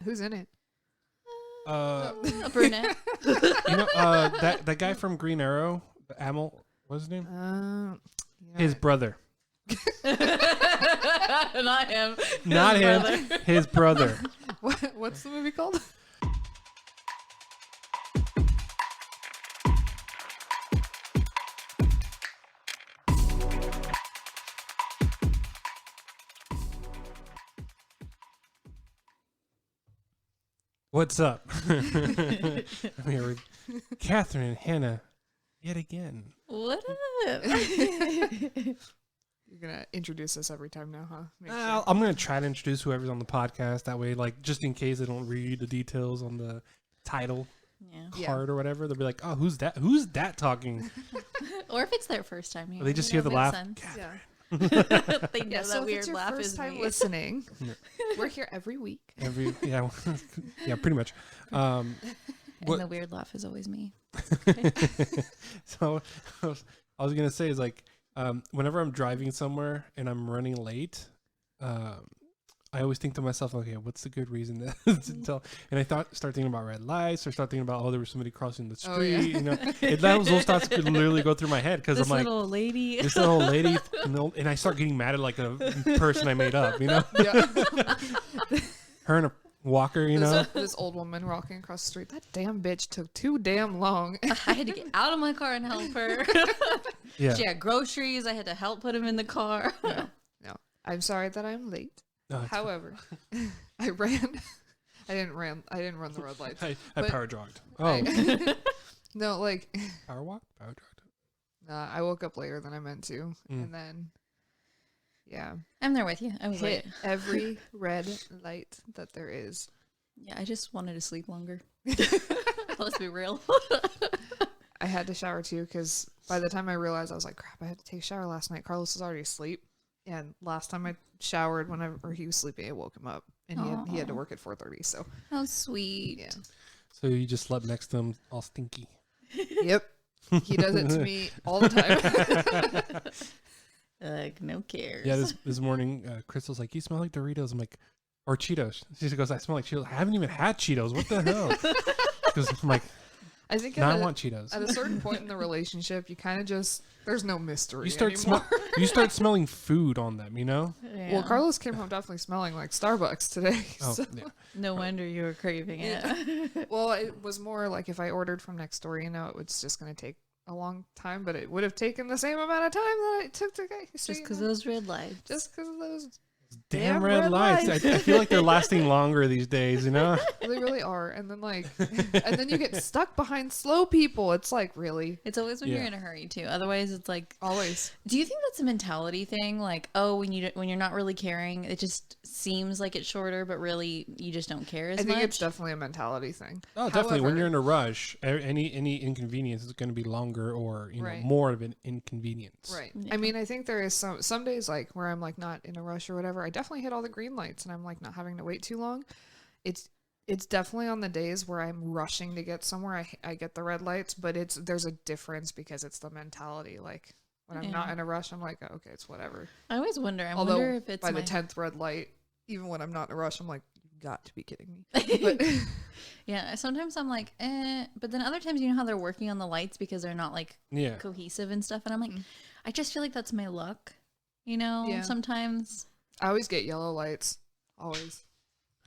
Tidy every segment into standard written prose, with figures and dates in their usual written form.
Who's in it? A brunette. That guy from Green Arrow, Amel, what's his name? His Yeah. brother. Not him. Not him. Brother. His brother. What's the movie called? What's up? I'm here with Catherine and Hannah yet again. What up? You're gonna introduce us every time now, huh? Make sure. I'm going to try to introduce whoever's on the podcast. That way, like, just in case they don't read the details on the title Yeah. card or whatever, they'll be like, oh, who's that? Who's that talking? Or if it's their first time here. They just hear the laugh. Yeah. They know Yeah, that so if weird it's your laugh first is time me. listening, Yeah. we're here every week. Yeah, pretty much. And what- the weird laugh is always me. So I was gonna say is like whenever I'm driving somewhere and I'm running late, I always think to myself, okay, what's the good reason to tell? And I start thinking about red lights, or start thinking about there was somebody crossing the street. Oh, yeah. You know, those thoughts could literally go through my head because I'm like, little lady. this little lady, and I start getting mad at like a person I made up. You know, Yeah. her and a walker. You know, This old woman walking across the street. That damn bitch took too damn long. I had to get out of my car and help her. yeah. She had groceries. I had to help put them in the car. No. I'm sorry that I'm late. No, it's- However, I ran. I didn't run the red lights. I but power jogged. Oh, No, like power walk, power jogged. I woke up later than I meant to, Mm. and then yeah, I'm there with you. I was hit late. every red light that there is. Yeah, I just wanted to sleep longer. Let's be real. I had to shower too because by the time I realized, I was like, crap, I had to take a shower last night. Carlos was already asleep. And last time I showered, whenever he was sleeping, I woke him up, and he had to Aw. work at 4:30. So How sweet. yeah, So you just slept next to him, all stinky. yep, he does it to me all the time. Like, no cares. Yeah, this morning, Crystal's like, "You smell like Doritos." I'm like, or Cheetos. She goes, "I smell like Cheetos." I haven't even had Cheetos. What the hell? Because I'm like, I think now I at want Cheetos. a certain point in the relationship, you kind of just there's no mystery You start anymore. you start smelling food on them. You know? Yeah. Well, Carlos came home definitely smelling like Starbucks today. Oh, so- yeah. No wonder you were craving it. Well, it was more like if I ordered from next door, it was just going to take a long time, but it would have taken the same amount of time that it took to get Just because those red lights. just because of those. Damn Damn red red lights. lights. I feel like they're lasting longer these days. You know? They really are. And then and then you get stuck behind slow people. It's like, really? It's always when Yeah. you're in a hurry too. Otherwise, it's like. Always. Do you think that's a mentality thing? Like, oh, when you're not really caring, it just seems like it's shorter, but really you just don't care as I think much. it's definitely a mentality thing. Oh, definitely. When However- you're in a rush, any inconvenience is going to be longer, or Right. more of an inconvenience. Right. Yeah. I mean, I think there is some days like where I'm like not in a rush or whatever. I definitely hit all the green lights and I'm like not having to wait too long. It's definitely on the days where I'm rushing to get somewhere. I get the red lights, but there's a difference because it's the mentality. Like when I'm not Yeah. in a rush, I'm like, oh, okay, it's whatever. I always wonder. I Although wonder if it's by my... the 10th red light, even when I'm not in a rush, I'm like, you've got to be kidding me. But Yeah, sometimes I'm like, but then other times, you know how they're working on the lights because they're not like Yeah. cohesive and stuff, and I'm like, Mhm. I just feel like that's my luck, you know. Yeah. Sometimes I always get yellow lights. Always.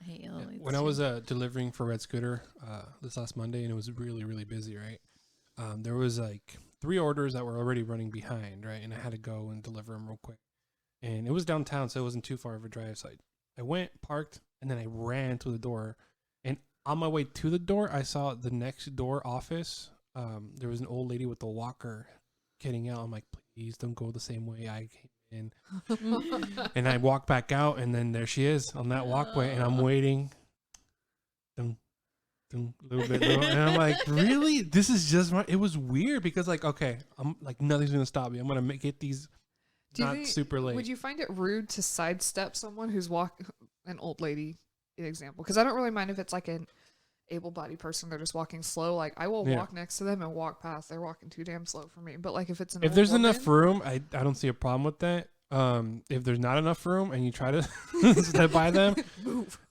I hate yellow lights. When I too. was delivering for Red Scooter this last Monday, and it was really, really busy, right? There was like 3 orders that were already running behind, right? And I had to go and deliver them real quick. And it was downtown, so it wasn't too far of a drive. So I went, parked, and then I ran to the door. And on my way to the door, I saw the next door office. There was an old lady with a walker getting out. I'm like, please don't go the same way I came in. And I walk back out, and then there she is on that walkway, and I'm waiting. Dun, dun, little bit, and I'm like, really? This is just it was weird because, like, okay, I'm like, nothing's gonna stop me. I'm gonna get these Do you not think- super late. Would you find it rude to sidestep someone who's an old lady, an example? Because I don't really mind if it's like an able-bodied person, they're just walking slow. Like I will Yeah. walk next to them and walk past. They're walking too damn slow for me. But like if it's an If old there's woman, enough room, I don't see a problem with that. if there's not enough room and you try to step by them,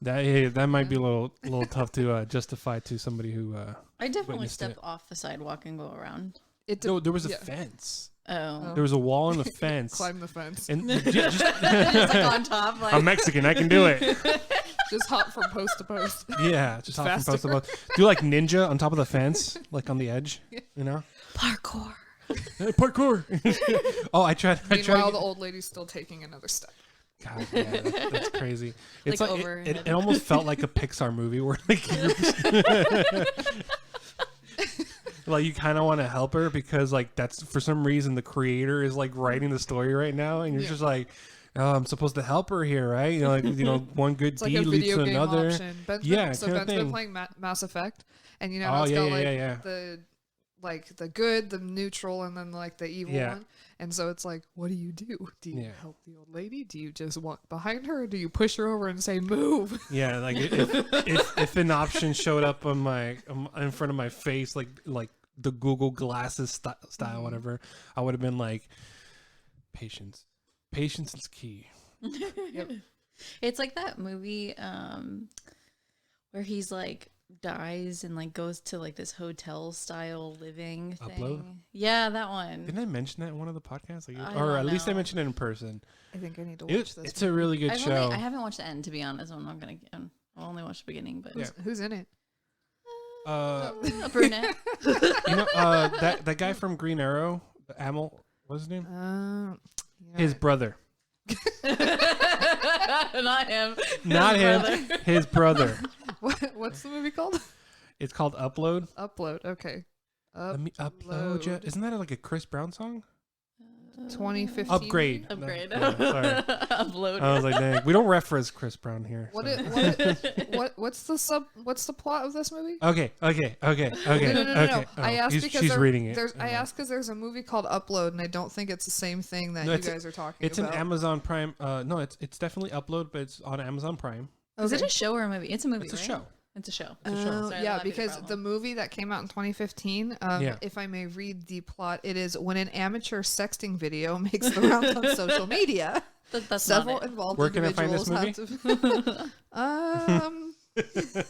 that might be a little tough to justify to somebody who. I definitely witnessed step it. off the sidewalk and go around. No, there was a fence. Oh. There was a wall and a fence. Climb the fence. And Just like on top. Like. I'm Mexican. I can do it. Just hop from post to post. Yeah, just hop from Faster. post to post. Do like ninja on top of the fence, like on the edge. You know, Parkour. parkour. Oh, I tried. Meanwhile, the old lady's still taking another step. God, yeah, that's crazy. It's Like like over her it head. almost felt like a Pixar movie where like you kind of want to help her because like that's for some reason the creator is like writing the story right now, and you're just like, oh, I'm supposed to help her here, right? You know, like one good It's like deed a leads video to game another. option. Ben's kinda been thing. playing Mass Effect, and you know Oh, how it's got like yeah. the good, the neutral, and then like the evil Yeah. one. And so it's like, what do? Do you Yeah. help the old lady? Do you just walk behind her? Or do you push her over and say move? Yeah, like if an option showed up on my in front of my face, like the Google Glasses style, whatever, I would have been like, patience. Patience is key. Yep. It's like that movie where he's like dies and like goes to like this hotel style living thing. Upload? Yeah, that one. Didn't I mention that in one of the podcasts? Like, I or don't at least I know. mentioned it in person. I think I need to watch this. It's a really good show. I haven't watched the end, to be honest. I'm not gonna. I'll only watch the beginning, but Yeah. Who's in it? a brunette. You know, that guy from Green Arrow, Amel, what's his name? His brother. Not him. Not him. brother. His brother. What's the movie called? It's called Upload. Upload. Okay. Let me upload you. Isn't that like a Chris Brown song? 2015. Upgrade. Upgrade. No, sorry. Upload. I was like, dang, we don't reference Chris Brown here. What's the plot of this movie? Okay. No. Oh, I asked because she's reading it. I asked because there's a movie called Upload, and I don't think it's the same thing that No, you it's- guys are talking It's about. an Amazon Prime. No, it's definitely Upload, but it's on Amazon Prime. Is it a show or a movie? It's a movie. It's a right? show. It's a show. It's a show. Sorry, that yeah, might be the because the problem. movie that came out in 2015, Yeah. if I may read the plot, it is when an amateur sexting video makes the rounds on social media. That's Several not it. involved Where can I find individuals this have to.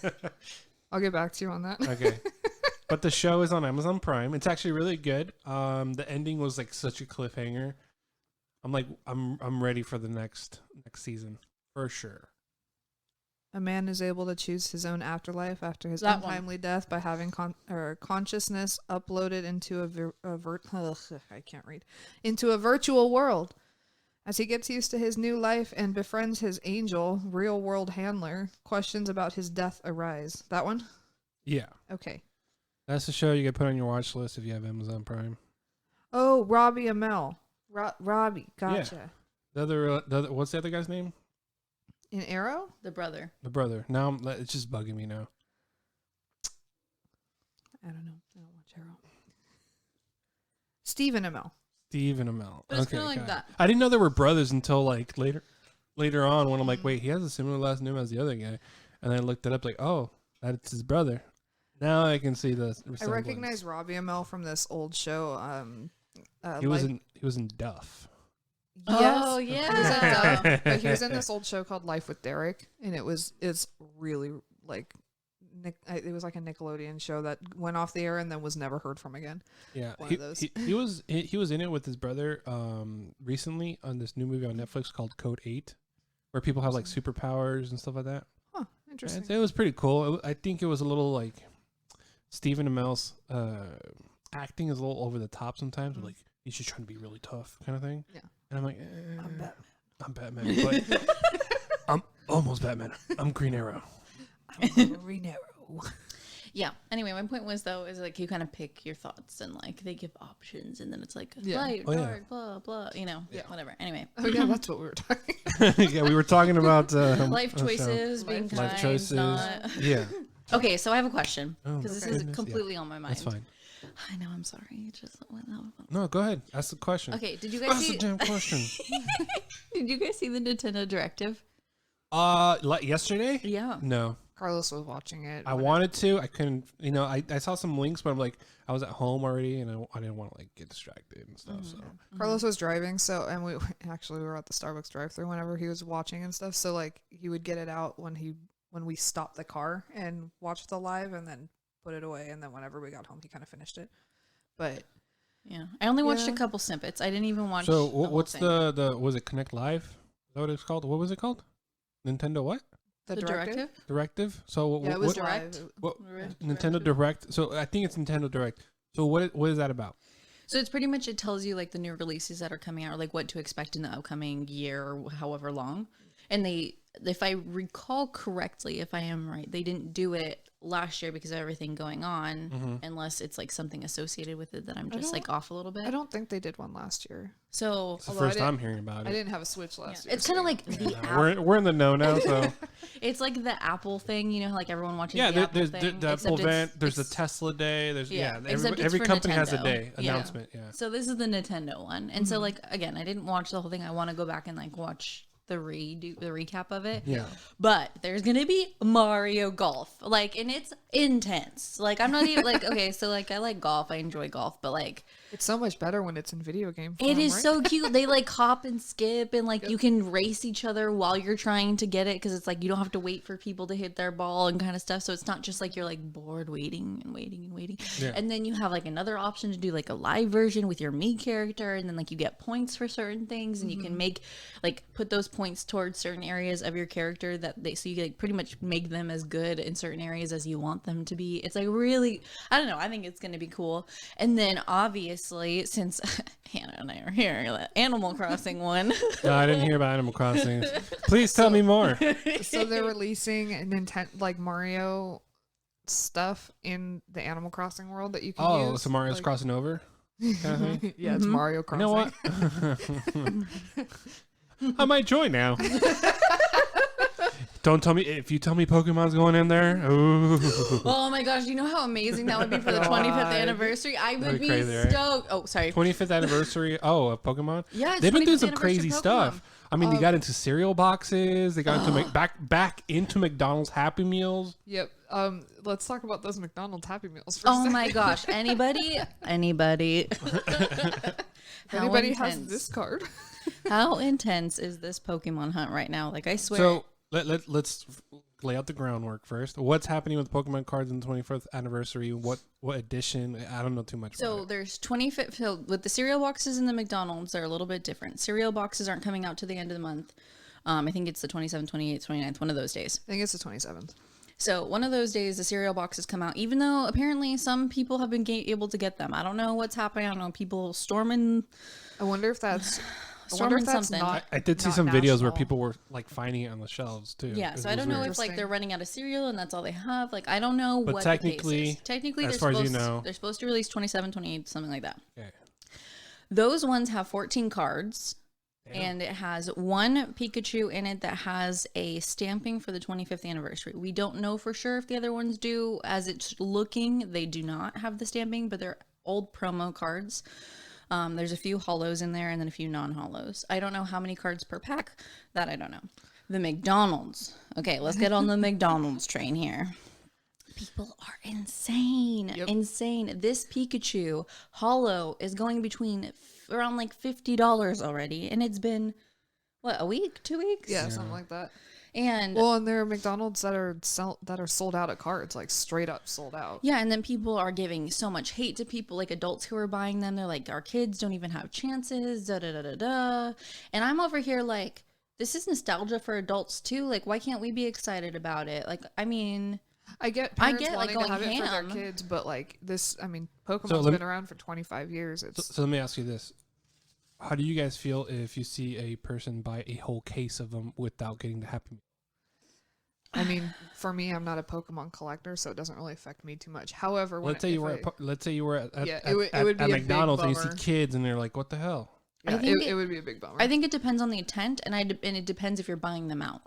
I'll get back to you on that. Okay. But the show is on Amazon Prime. It's actually really good. The ending was like such a cliffhanger. I'm ready for the next season for sure. A man is able to choose his own afterlife after his That one. untimely death by having consciousness uploaded into into a virtual world. As he gets used to his new life and befriends his angel, real-world handler, questions about his death arise. That one? Yeah. Okay. That's the show you can put on your watch list if you have Amazon Prime. Oh, Robbie Amell. Robbie, gotcha. The other, what's the other guy's name? In Arrow? The brother. The brother. Now it's just bugging me now. I don't know. I don't watch Arrow. Stephen Amell. Steve and Amel. But it's kinda like got it. that. I didn't know they were brothers until like later on when I'm like, wait, he has a similar last name as the other guy, and I looked it up like, oh, that's his brother. Now I can see the resemblance. I recognize Robbie Amell from this old show. He was in Duff. Yes. Oh, He was yeah. in Duff, but he was in this old show called Life with Derek, and it's really like it was like a Nickelodeon show that went off the air and then was never heard from again. Yeah, One of those. he was in it with his brother recently on this new movie on Netflix called Code 8, where people have like superpowers and stuff like that. Huh, interesting. It was pretty cool. I think it was a little like Stephen Amell's acting is a little over the top sometimes. Like he's just trying to be really tough kind of thing. Yeah. And I'm like, I'm Batman. I'm Batman, but I'm almost Batman. I'm Green Arrow. I'm Green Arrow. Yeah. Anyway, my point was though is like you kind of pick your thoughts and like they give options and then it's like Yeah. light, Oh, yeah. dark, blah blah. You know, Yeah. whatever. Anyway, Oh yeah, that's what we were talking. Yeah, we were talking about life a show. choices, being Life kind, Life choices. not. Yeah, Okay, so I have a question Oh, because this okay. is goodness, completely on my mind. that's fine. I know. I'm sorry. It just No, go ahead. Ask the question. Okay. Did you guys Ask see? the damn question. Did you guys see the Nintendo Directive? Like yesterday? Yeah. No. Carlos was watching it. I wanted to. I couldn't. You know, I saw some links, but I'm like, I was at home already, and I didn't want to like get distracted and stuff. So Carlos was driving, so and we were at the Starbucks drive-thru whenever he was watching and stuff. So like he would get it out when we stopped the car and watched the live, and then put it away, and then whenever we got home, he kind of finished it. But yeah, I only watched a couple snippets. I didn't even watch. So the what's whole thing. the was it Connect Live? Is that what it's called? What was it called? Nintendo what? the directive? Directive. So Yeah, it was what, direct. what Direct- Nintendo Direct. So I think it's Nintendo Direct. So what is that about? So it's pretty much, it tells you like the new releases that are coming out, or like what to expect in the upcoming year or however long. And they, if I recall correctly, if I am right, they didn't do it last year because of everything going on, unless it's like something associated with it that I'm just like off a little bit. I don't think they did one last year. So It's the Although I first didn't- I'm hearing about I it. didn't have a Switch last year. it's kind of like the We're in the know now, so it's like the Apple thing, you know, how like everyone watches yeah. the Apple There's thing. the Apple except event. There's the it's- Tesla Day. There's except it's every for company has a Nintendo. day Yeah. announcement. Yeah. So this is the Nintendo one, and so like again, I didn't watch the whole thing. I want to go back and like watch the recap of it. Yeah. But there's gonna be Mario Golf, like, and it's intense. Like, I'm not even like, okay, so like I like golf, I enjoy golf, but like It's so much better when it's in video game it form, is right? so cute. They like hop and skip, and like you can race each other while you're trying to get it, because it's like you don't have to wait for people to hit their ball and kind of stuff. So it's not just like you're like bored waiting and waiting and waiting. Yeah. And then you have like another option to do like a live version with your me character, and then like you get points for certain things, and you can make like put those points towards certain areas of your character that they, so you can like pretty much make them as good in certain areas as you want them to be. It's like really, I don't know, I think it's going to be cool. And then obviously, since Hannah and I are here, the Animal Crossing one. No, I didn't hear about Animal Crossing. Please tell me more. So they're releasing like Mario stuff in the Animal Crossing world that you can Oh, use. so Mario's like, crossing over. Kind of thing? Yeah, it's Mario You Crossing. know what? I might join now. Don't tell me if you tell me Pokemon's going in there. Ooh. Oh my gosh, you know how amazing that would be for the 25th anniversary? I would That'd be be crazy, right? stoked. Oh, sorry. 25th anniversary. Oh, of Pokemon. Yeah, it's They've been doing 25th some anniversary crazy of stuff. Pokemon. I mean, they got into cereal boxes. They got into back into McDonald's Happy Meals. Yep. Let's talk about those McDonald's Happy Meals for a Oh second. my gosh, anybody? If anybody has this card. How intense is this Pokemon hunt right now? Like, I swear. So let's lay out the groundwork first. What's happening with Pokemon cards in the 25th anniversary? What edition? I don't know too much. So about it. there's 25th. So with the cereal boxes in the McDonald's, they're a little bit different. Cereal boxes aren't coming out to the end of the month. I think it's the 27th, 28th, 29th, one of those days. I think it's the 27th. So one of those days, the cereal boxes come out, even though apparently some people have been able to get them. I don't know what's happening. I don't know, people storming. I wonder if that's. Storming something. not. I did see not some videos where national. people were like finding it on the shelves too. Yeah, It so I was don't know weird. if like they're Interesting. running out of cereal and that's all they have. Like, I don't know But what technically, the case is. Technically, as they're far as you supposed, know- they're supposed to release 27, 28, something like that. Okay. Those ones have 14 cards. And it has one Pikachu in it that has a stamping for the 25th anniversary. We don't know for sure if the other ones do. As it's looking, they do not have the stamping, but they're old promo cards. There's a few hollows in there and then a few non-hollows. I don't know how many cards per pack. That I don't know. The McDonald's. Okay, let's get on the McDonald's train here. People are insane. Yep. Insane. This Pikachu hollow is going between around like $50 already. And it's been, what, a week? 2 weeks? Yeah, something like that. And Well, and there are McDonald's that are sold out at cards, like straight up sold out. yeah, and then people are giving so much hate to people, like adults who are buying them. They're like, our kids don't even have chances, da da da da da. And I'm over here like, this is nostalgia for adults too. Like, why can't we be excited about it? Like, I mean, I get I parents get, like, wanting to going have it for ham. their kids, but like this, I mean, Pokemon's let me- been around for 25 years. It's So let me ask you this: how do you guys feel if you see a person buy a whole case of them without getting the Happy Meal? I mean, for me, I'm not a Pokemon collector, so it doesn't really affect me too much. However, when Let's say you were at, Yeah, it would be a big McDonald's and you see bummer. kids and they're like, "What the hell?" yeah, I think it would be a big bummer. I think it depends on the intent, and and it depends if you're buying them out.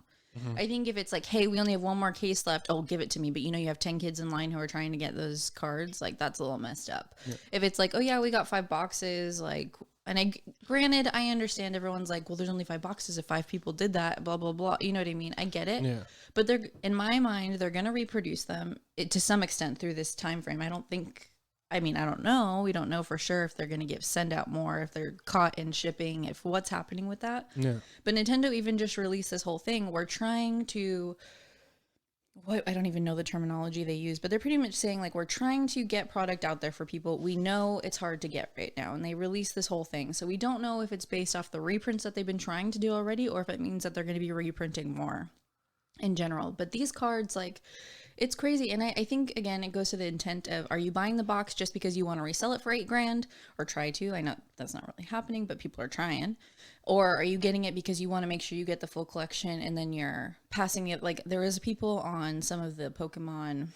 I think if it's like, hey, we only have one more case left, oh, give it to me. But you know, you have 10 kids in line who are trying to get those cards. Like, that's a little messed up. If it's like, oh yeah, we got 5 boxes, like, And granted, I understand everyone's like, well, there's only 5 boxes if 5 people did that, blah, blah, blah. You know what I mean? I get it. Yeah. But in my mind, they're going to reproduce them to some extent through this time frame. I don't know. We don't know for sure if they're going to send out more, if they're caught in shipping, if what's happening with that. Yeah. But Nintendo even just released this whole thing. We're trying to, I don't even know the terminology they use, but they're pretty much saying like, we're trying to get product out there for people. We know it's hard to get right now. And they released this whole thing. So we don't know if it's based off the reprints that they've been trying to do already, or if it means that they're going to be reprinting more in general. But these cards, like, it's crazy. And I think, again, it goes to the intent of, are you buying the box just because you want to resell it for $8,000 or try to? I know that's not really happening, but people are trying. Or are you getting it because you want to make sure you get the full collection and then you're passing it? Like, there is people on some of the Pokemon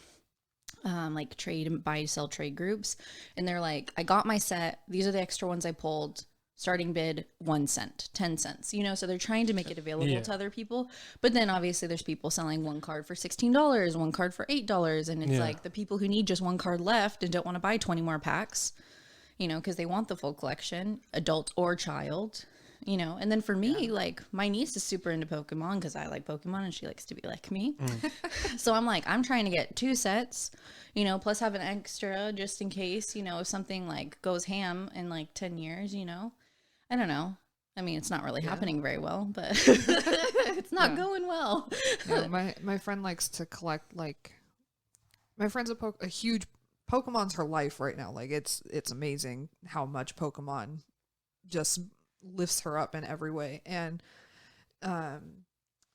like trade, buy, sell, trade groups, and they're like, I got my set. These are the extra ones I pulled. Starting bid 1 cent, 10 cents, so they're trying to make it available to other people. But then obviously there's people selling one card for $16, one card for $8. And it's like the people who need just one card left and don't want to buy 20 more packs, because they want the full collection, adult or child, and then for me, like my niece is super into Pokemon because I like Pokemon and she likes to be like me. So I'm like, I'm trying to get 2 sets, plus have an extra just in case, if something like goes ham in like 10 years, I don't know. I mean, it's not really happening very well, but it's not going well. My friend likes to collect, like, my friend's a huge, Pokemon's her life right now. Like, it's amazing how much Pokemon just lifts her up in every way. And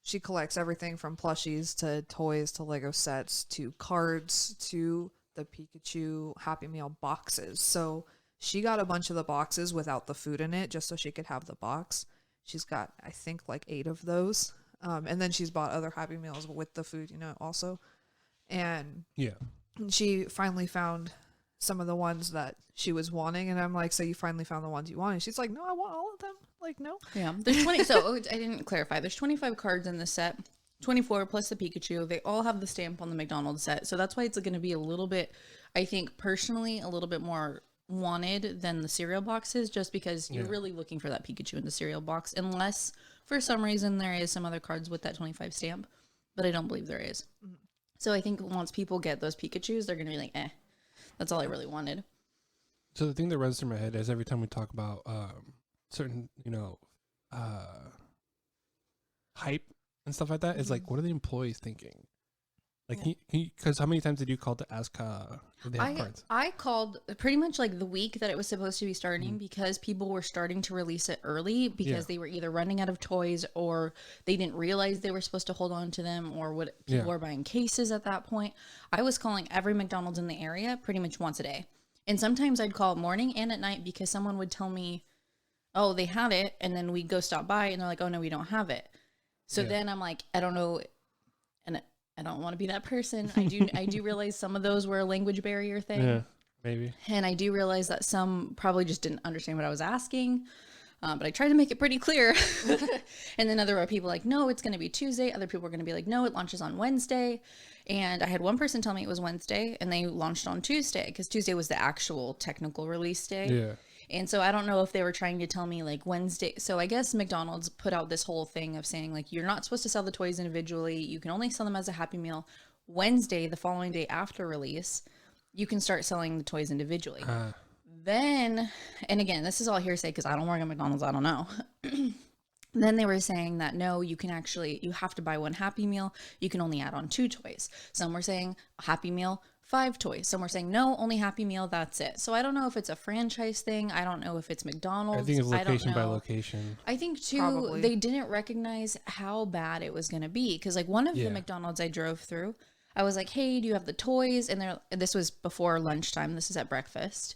she collects everything from plushies to toys to Lego sets to cards to the Pikachu Happy Meal boxes. So she got a bunch of the boxes without the food in it just so she could have the box. She's got, I think, like 8 of those. And then she's bought other Happy Meals with the food, also. And she finally found some of the ones that she was wanting. And I'm like, so you finally found the ones you wanted? She's like, no, I want all of them. Like, no. Yeah. There's 20. So I didn't clarify. There's 25 cards in the set, 24 plus the Pikachu. They all have the stamp on the McDonald's set. So that's why it's going to be a little bit, I think personally, a little bit more wanted than the cereal boxes, just because you're really looking for that Pikachu in the cereal box, unless for some reason there is some other cards with that 25 stamp, but I don't believe there is. So I think once people get those Pikachus, they're gonna be like, that's all I really wanted. So the thing that runs through my head is every time we talk about certain hype and stuff like that, it's like, what are the employees thinking? Like, because how many times did you call to ask if they have cards? I called pretty much like the week that it was supposed to be starting because people were starting to release it early because they were either running out of toys or they didn't realize they were supposed to hold on to them, or what people were buying cases at that point. I was calling every McDonald's in the area pretty much once a day. And sometimes I'd call morning and at night because someone would tell me, oh, they had it. And then we'd go stop by and they're like, oh, no, we don't have it. So then I'm like, I don't know. And I don't want to be that person. I do realize some of those were a language barrier thing. Yeah, maybe. And I do realize that some probably just didn't understand what I was asking. But I tried to make it pretty clear. And then other people like, no, it's going to be Tuesday. Other people were going to be like, no, it launches on Wednesday. And I had one person tell me it was Wednesday and they launched on Tuesday because Tuesday was the actual technical release day. Yeah. And so I don't know if they were trying to tell me like Wednesday. So I guess McDonald's put out this whole thing of saying like, you're not supposed to sell the toys individually. You can only sell them as a Happy Meal. Wednesday, the following day after release, you can start selling the toys individually. Then, and again, this is all hearsay because I don't work at McDonald's. I don't know. Then they were saying that no, you have to buy one Happy Meal. You can only add on 2 toys. Some were saying Happy Meal, 5 toys. Some were saying no, only Happy Meal, that's it. So I don't know if it's a franchise thing. I don't know if it's McDonald's. I think it's location by location. I think too, Probably. They didn't recognize how bad it was going to be. Because like one of the McDonald's I drove through, I was like, hey, do you have the toys? And this was before lunchtime. This is at breakfast.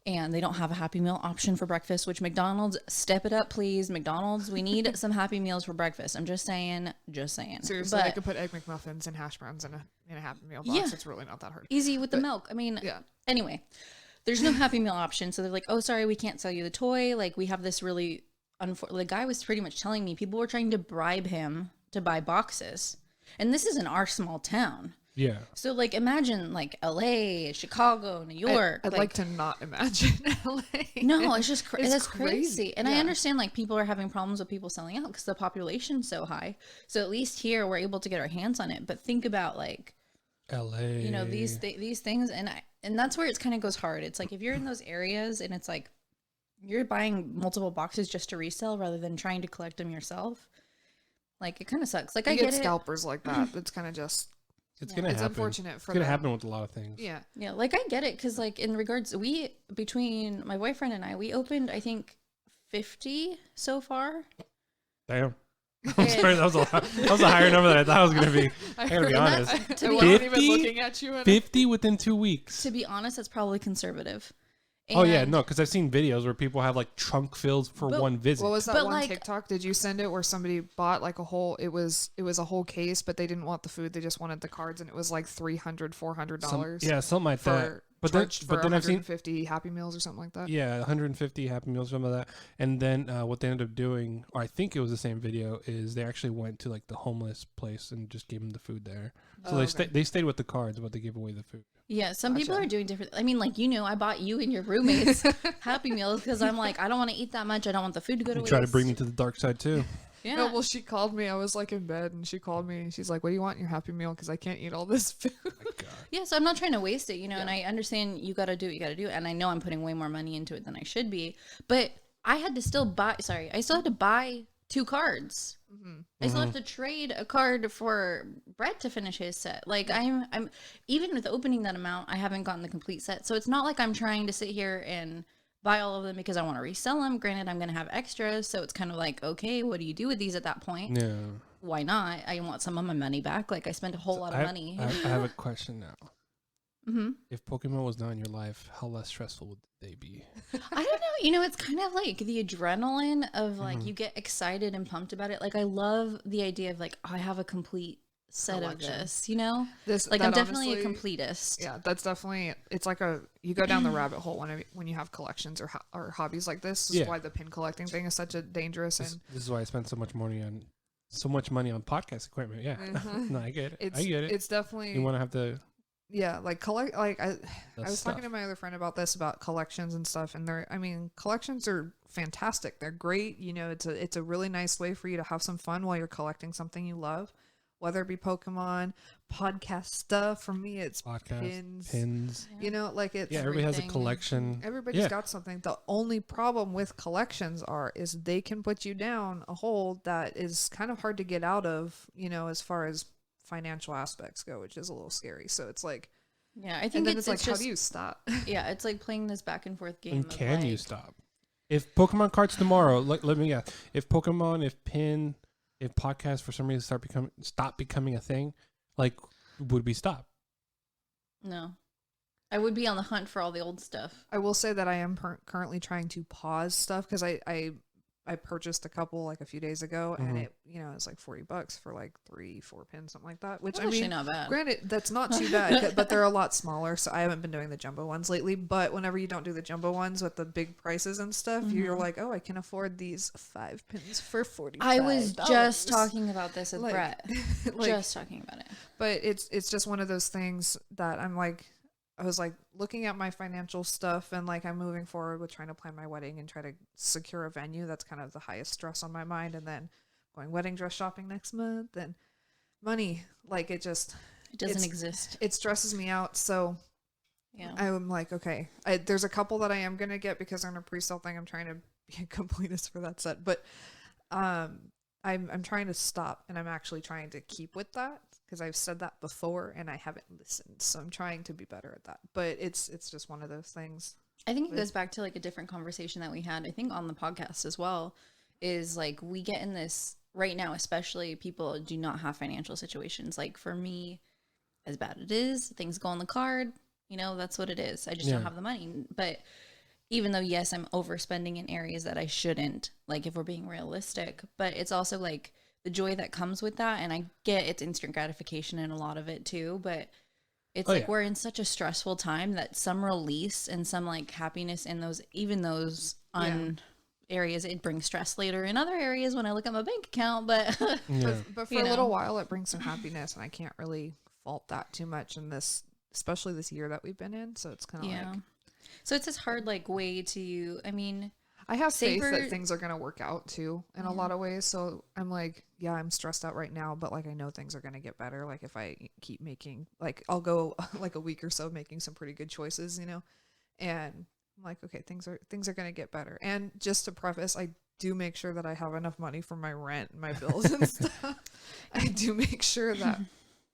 And they don't have a Happy Meal option for breakfast, which McDonald's, step it up, please. McDonald's, we need some Happy Meals for breakfast. I'm just saying. Seriously, they could put Egg McMuffins and hash browns in a Happy Meal box. Yeah. It's really not that hard. Easy with the milk. I mean, anyway, there's no Happy Meal option. So they're like, oh, sorry, we can't sell you the toy. Like, we have this really, the guy was pretty much telling me people were trying to bribe him to buy boxes. And this is in our small town. Yeah. So like imagine like LA, Chicago, New York. I'd like to not imagine LA. No, it's just It's that's crazy. And I Yeah. understand like people are having problems with people selling out because the population's so high. So at least here we're able to get our hands on it. But think about like LA. you know these things, and that's where it kind of goes hard. It's like if you're in those areas and it's like you're buying multiple boxes just to resell rather than trying to collect them yourself. Like it kind of sucks. Like You I get get it. scalpers like that. It's kind of just It's gonna it's happen. unfortunate for It's gonna them. happen with a lot of things. Yeah. Yeah, like I get it because like in regards, between my boyfriend and I, we opened I think 50 so far. Damn. I'm sorry, that was a higher number than I thought it was gonna be. I gotta be And honest. that's- I to be wasn't 50? even looking at you. 50 within 2 weeks. To be honest, that's probably conservative. Oh yeah, And- no, because I've seen videos where people have like trunk fills for But one visit. What was that But, one like- TikTok? Did you send it where somebody bought like a whole? It was a whole case, but they didn't want the food. They just wanted the cards, and it was like $300-$400. Yeah, something like that. for But then, charged for but then I've seen 150 Happy Meals or something like that. yeah, 150 Happy Meals, some of that. And then what they ended up doing, or I think it was the same video, is they actually went to like the homeless place and just gave them the food there. So Oh, they okay. they stayed with the cards, but they gave away the food. Yeah, some people Gotcha. are doing different. I mean, like I bought you and your roommates Happy Meals because I'm like, I don't want to eat that much. I don't want the food to go to You waste. try to bring me to the dark side too. Yeah. No, well, she called me. I was like in bed, and she called me, and she's like, "What do you want in your Happy Meal? Because I can't eat all this food." Yeah, so I'm not trying to waste it, and I understand you got to do what you got to do, and I know I'm putting way more money into it than I should be, but I had to still buy. Sorry, I still had to buy 2 cards. I still have to trade a card for Brett to finish his set. Like I'm even with opening that amount, I haven't gotten the complete set, so it's not like I'm trying to sit here and buy all of them because I want to resell them. Granted, I'm going to have extras, so it's kind of like, okay, what do you do with these at that point? Yeah. Why not? I want some of my money back. Like I spent a whole lot of money. I have a question now. hmm If Pokemon was not in your life, how less stressful would they be? I don't know. It's kind of like the adrenaline of like you get excited and pumped about it. Like I love the idea of like, oh, I have a complete set Collection. of this, This Like that I'm definitely honestly- a completist. Yeah, that's definitely. It's like you go down the rabbit hole when you have collections or hobbies like this. This Yeah. is why the pin collecting thing is such a dangerous This, and this is why I spend so much money on podcast equipment. Yeah. No, I get it. I get it. It's definitely You want to have the yeah, like collect like I was stuff. talking to my other friend about this about collections and stuff, and collections are fantastic. They're great. It's a really nice way for you to have some fun while you're collecting something you love, whether it be Pokemon, podcast stuff. For me, it's podcast pins. pins. Like it's Yeah, everybody has a everything. collection. everybody's Yeah. got something. The only problem with collections is they can put you down a hole that is kind of hard to get out of, as far as financial aspects go, which is a little scary. So it's like, Yeah, I and think then it's it's like, just how do you stop? yeah, it's like playing this back and forth game. And of, can you like- stop? If Pokemon cards tomorrow, let me guess. If Pokemon, if pin, if podcasts for some reason stop becoming a thing, like would we stop? No, I would be on the hunt for all the old stuff. I will say that I am currently trying to pause stuff because I purchased a couple like a few days ago, and it it's like $40 for like 3-4 pins, something like that. Which That's I actually mean, not bad. granted, that's not too bad, but they're a lot smaller. So I haven't been doing the jumbo ones lately. But whenever you don't do the jumbo ones with the big prices and stuff, you're like, oh, I can afford these 5 pins for $45. I was just talking about this with Like- Brett. like, Just talking about it. but it's just one of those things that I was like looking at my financial stuff, and like I'm moving forward with trying to plan my wedding and try to secure a venue. That's kind of the highest stress on my mind. And then going wedding dress shopping next month, and money, like it It doesn't it's- exist. it stresses me out. So Yeah. I'm like, okay, there's a couple that I am going to get because they're in a pre-sale thing. I'm trying to be a completist for that set, but I'm trying to stop, and I'm actually trying to keep with that because I've said that before and I haven't listened. So I'm trying to be better at that, but it's just one of those things. I think it goes back to like a different conversation that we had, I think on the podcast as well, is like we get in this right now, especially people do not have financial situations. Like for me, as bad it is, things go on the card, that's what it is. I just don't Yeah. have the money. But even though, yes, I'm overspending in areas that I shouldn't, like if we're being realistic, but it's also like the joy that comes with that. And I get it's instant gratification in a lot of it too, but it's Oh, like yeah. we're in such a stressful time that some release and some like happiness in those, even those areas, it brings stress later in other areas when I look at my bank account. But Yeah. But for You a little know. while, it brings some happiness, and I can't really fault that too much in this, especially this year that we've been in. So it's kind of Yeah. like, So it's this hard like way to, I mean, I have faith Savor- that things are going to work out too in a lot of ways. So I'm like, yeah, I'm stressed out right now, but like I know things are going to get better. Like if I keep making, like I'll go like a week or so making some pretty good choices, you know. And I'm like, okay, things are going to get better. And just to preface, I do make sure that I have enough money for my rent and my bills and stuff. I do make sure that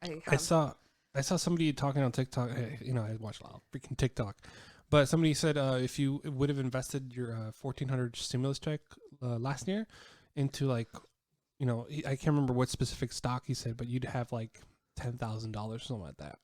I have. I saw somebody talking on TikTok. Hey, you know, I watch a lot of freaking TikTok, but somebody said if you would have invested your $1,400 stimulus check last year into like, you know, I can't remember what specific stock he said, but you'd have like $10,000 or something like that.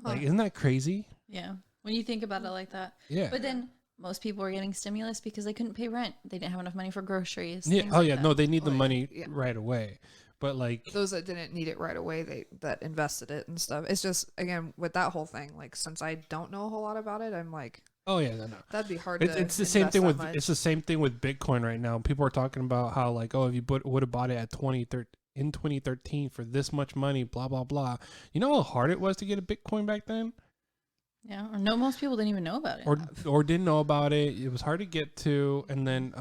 Like, isn't that crazy? yeah, when you think about it like that. Yeah. But then most people were getting stimulus because they couldn't pay rent. They didn't have enough money for groceries. Yeah. things Oh like yeah. that. No, they need the Oh, yeah. money Yeah. right away. But like, Those that didn't need it right away, that invested it and stuff. It's just, again, with that whole thing, like since I don't know a whole lot about it, I'm like, oh yeah, no. that'd be hard It's to the same invest thing that with much. it's the same thing with Bitcoin right now. People are talking about how like, oh, if you would have bought it at 2013 for this much money, blah blah blah. You know how hard it was to get a Bitcoin back then, Yeah, or no, most people didn't even know about it. or didn't know about it. It was hard to get to, and then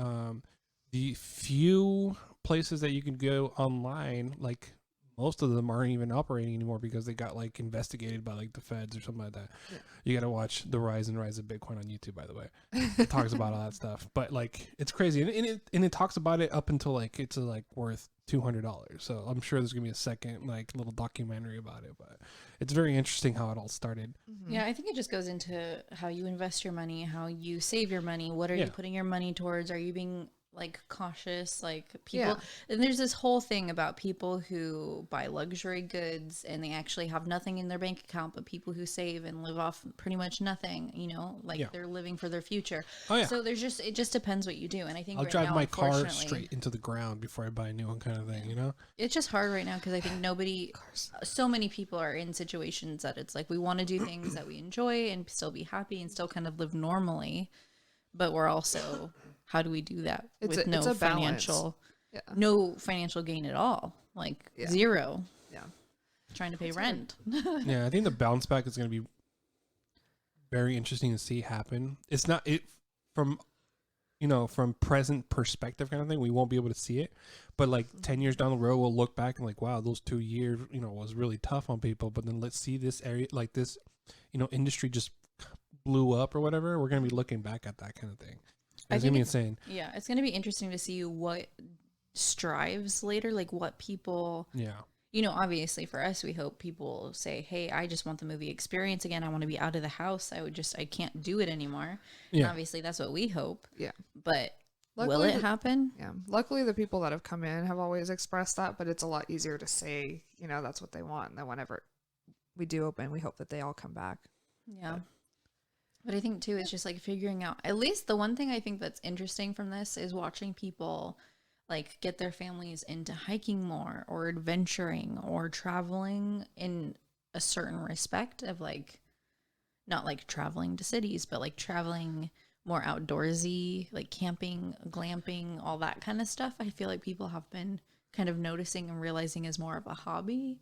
the few places that you can go online, like most of them aren't even operating anymore because they got like investigated by like the feds or something like that. Yeah. You got to watch the rise and rise of Bitcoin on YouTube, by the way. It talks about all that stuff, but like it's crazy, and it talks about it up until like it's like worth $200. So I'm sure there's gonna be a second like little documentary about it, but it's very interesting how it all started. Mhm. Yeah, I think it just goes into how you invest your money, how you save your money. What are Yeah. you putting your money towards? Are you being like cautious? Like people, Yeah. and there's this whole thing about people who buy luxury goods and they actually have nothing in their bank account, but people who save and live off pretty much nothing, you know, like Yeah. they're living for their future. Oh yeah, So it just depends what you do. And I think I'll right drive now, my car unfortunately, straight into the ground before I buy a new one, kind of thing. You know? it's just hard right now because I think so many people are in situations that it's like we want to do things that we enjoy and still be happy and still kind of live normally, but we're also, how do we do that It's with a no balance. financial, Yeah. no financial gain at all, like Yeah. zero, Yeah. trying to pay It's rent. Yeah, I think the bounce back is going to be very interesting to see happen. It's not it from, you know, from present perspective kind of thing. We won't be able to see it, but like 10 years down the road, we'll look back and like, wow, those 2 years, you know, was really tough on people. But then let's see this area, like this, you know, industry just blew up or whatever. We're going to be looking back at that kind of thing. I It's going to think be it's- insane. Yeah, it's going to be interesting to see what strives later, like what people, Yeah. you know, obviously for us, we hope people say, hey, I just want the movie experience again. I want to be out of the house. I can't do it anymore. And Yeah. obviously that's what we hope. Yeah. But will Luckily it happen? Yeah. Luckily, the people that have come in have always expressed that, but it's a lot easier to say, you know, that's what they want. And then whenever we do open, we hope that they all come back. Yeah. But I think too, it's just like figuring out, at least the one thing I think that's interesting from this is watching people like get their families into hiking more or adventuring or traveling in a certain respect of like, not like traveling to cities, but like traveling more outdoorsy, like camping, glamping, all that kind of stuff. I feel like people have been kind of noticing and realizing is more of a hobby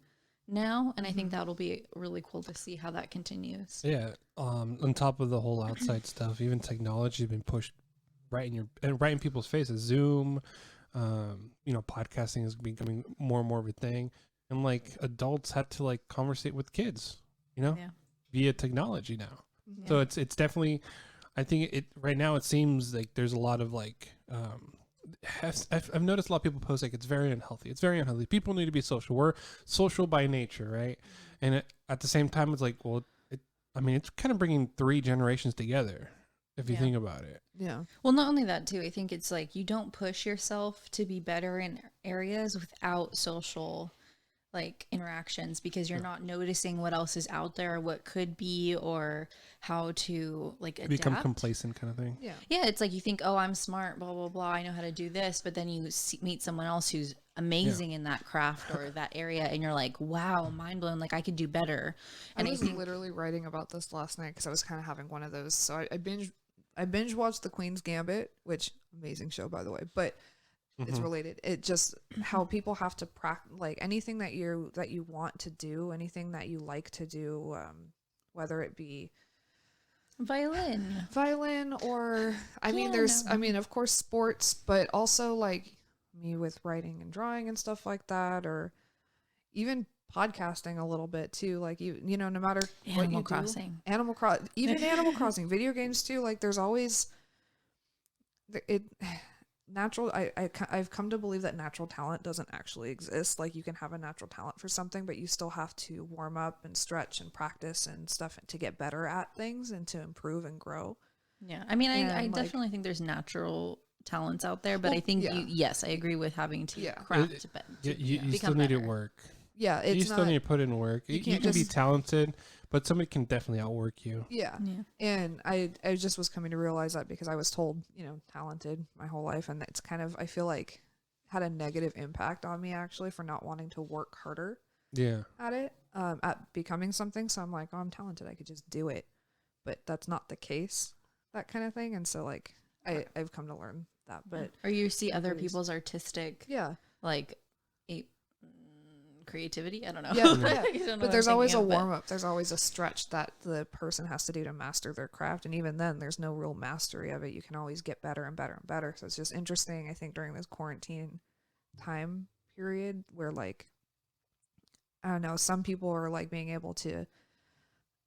now. And I think that'll be really cool to see how that continues. Yeah. On top of the whole outside stuff, even technology has been pushed right in people's faces. Zoom, you know, podcasting is becoming more and more of a thing, and like adults had to like conversate with kids, you know, Yeah. via technology now. Mhm. So it's definitely, I think it right now it seems like there's a lot of like, I've noticed a lot of people post like it's very unhealthy. It's very unhealthy. People need to be social. We're social by nature, right? And at the same time, it's like, well, I mean, it's kind of bringing 3 generations together if you Yeah. think about it. Yeah. Well, not only that too, I think it's like you don't push yourself to be better in areas without social like interactions because you're not noticing what else is out there, what could be, or how to like adapt. Become complacent kind of thing. Yeah. Yeah, it's like you think, oh, I'm smart, blah blah blah, I know how to do this, but then you meet someone else who's amazing in that craft or that area, and you're like, wow, mind blown, like I could do better. And I was think, literally writing about this last night because I was kind of having one of those. So I binge watched The Queen's Gambit, which amazing show by the way. But it's related. It just how people have to practice, like anything that you want to do, anything that you like to do, whether it be violin or of course sports, but also like me with writing and drawing and stuff like that, or even podcasting a little bit too, like you know, no matter what you Crossing. do, Animal Crossing, video games too, like there's always natural. I've come to believe that natural talent doesn't actually exist. Like you can have a natural talent for something, but you still have to warm up and stretch and practice and stuff to get better at things and to improve and grow. Yeah, I mean, I definitely think there's natural talents out there, but I think I agree with having to craft. You still need to work. Yeah, you still need to put in work. You can be talented, but somebody can definitely outwork you. Yeah. And I just was coming to realize that because I was told, you know, talented my whole life, and it's kind of, I feel like, had a negative impact on me actually for not wanting to work harder. At it, at becoming something. So I'm like, oh, I'm talented, I could just do it, but that's not the case. That kind of thing. And so like I've come to learn that. But or you see other people's artistic, like creativity. I don't know. Yeah. But there's always a warm up. There's always a stretch that the person has to do to master their craft. And even then, there's no real mastery of it. You can always get better and better and better. So it's just interesting, I think, during this quarantine time period where, like, I don't know, some people are like being able to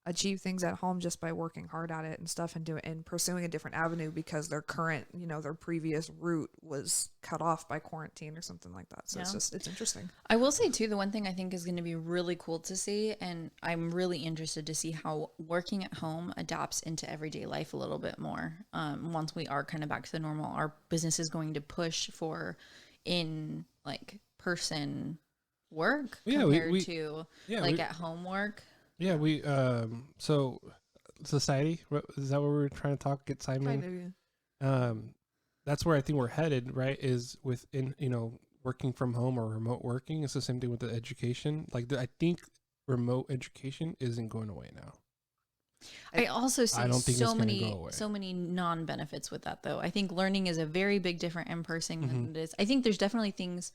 achieve things at home just by working hard at it and stuff and pursuing a different avenue because their current, you know, their previous route was cut off by quarantine or something like that. So it's interesting. I will say too, the one thing I think is going to be really cool to see, and I'm really interested to see how working at home adapts into everyday life a little bit more. Once we are kind of back to the normal, our business is going to push for in like person work compared to at home work. Yeah, we so society, is that what we're trying to talk? Get Simon. That's where I think we're headed, right? Is within, you know, working from home or remote working. It's the same thing with the education. Like I think remote education isn't going away now. I also see so many non-benefits with that, though. I think learning is a very big different in person than it is. I think there's definitely things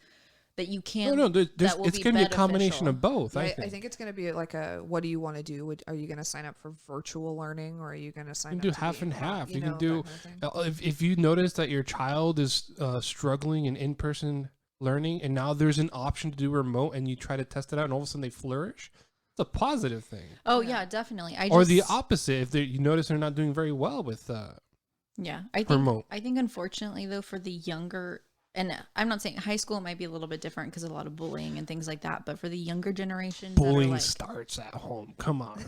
that you can't. It's going to be a combination of both. I think it's going to be like what do you want to do? Are you going to sign up for virtual learning, or are you going to sign up? You can do half and half. You can do if you notice that your child is struggling in person learning, and now there's an option to do remote, and you try to test it out, and all of a sudden they flourish. It's a positive thing. Oh yeah, definitely. Or the opposite, if you notice they're not doing very well with remote. I think unfortunately though, for the younger. And I'm not saying high school might be a little bit different because of a lot of bullying and things like that. But for the younger generation, bullying starts at home. Come on.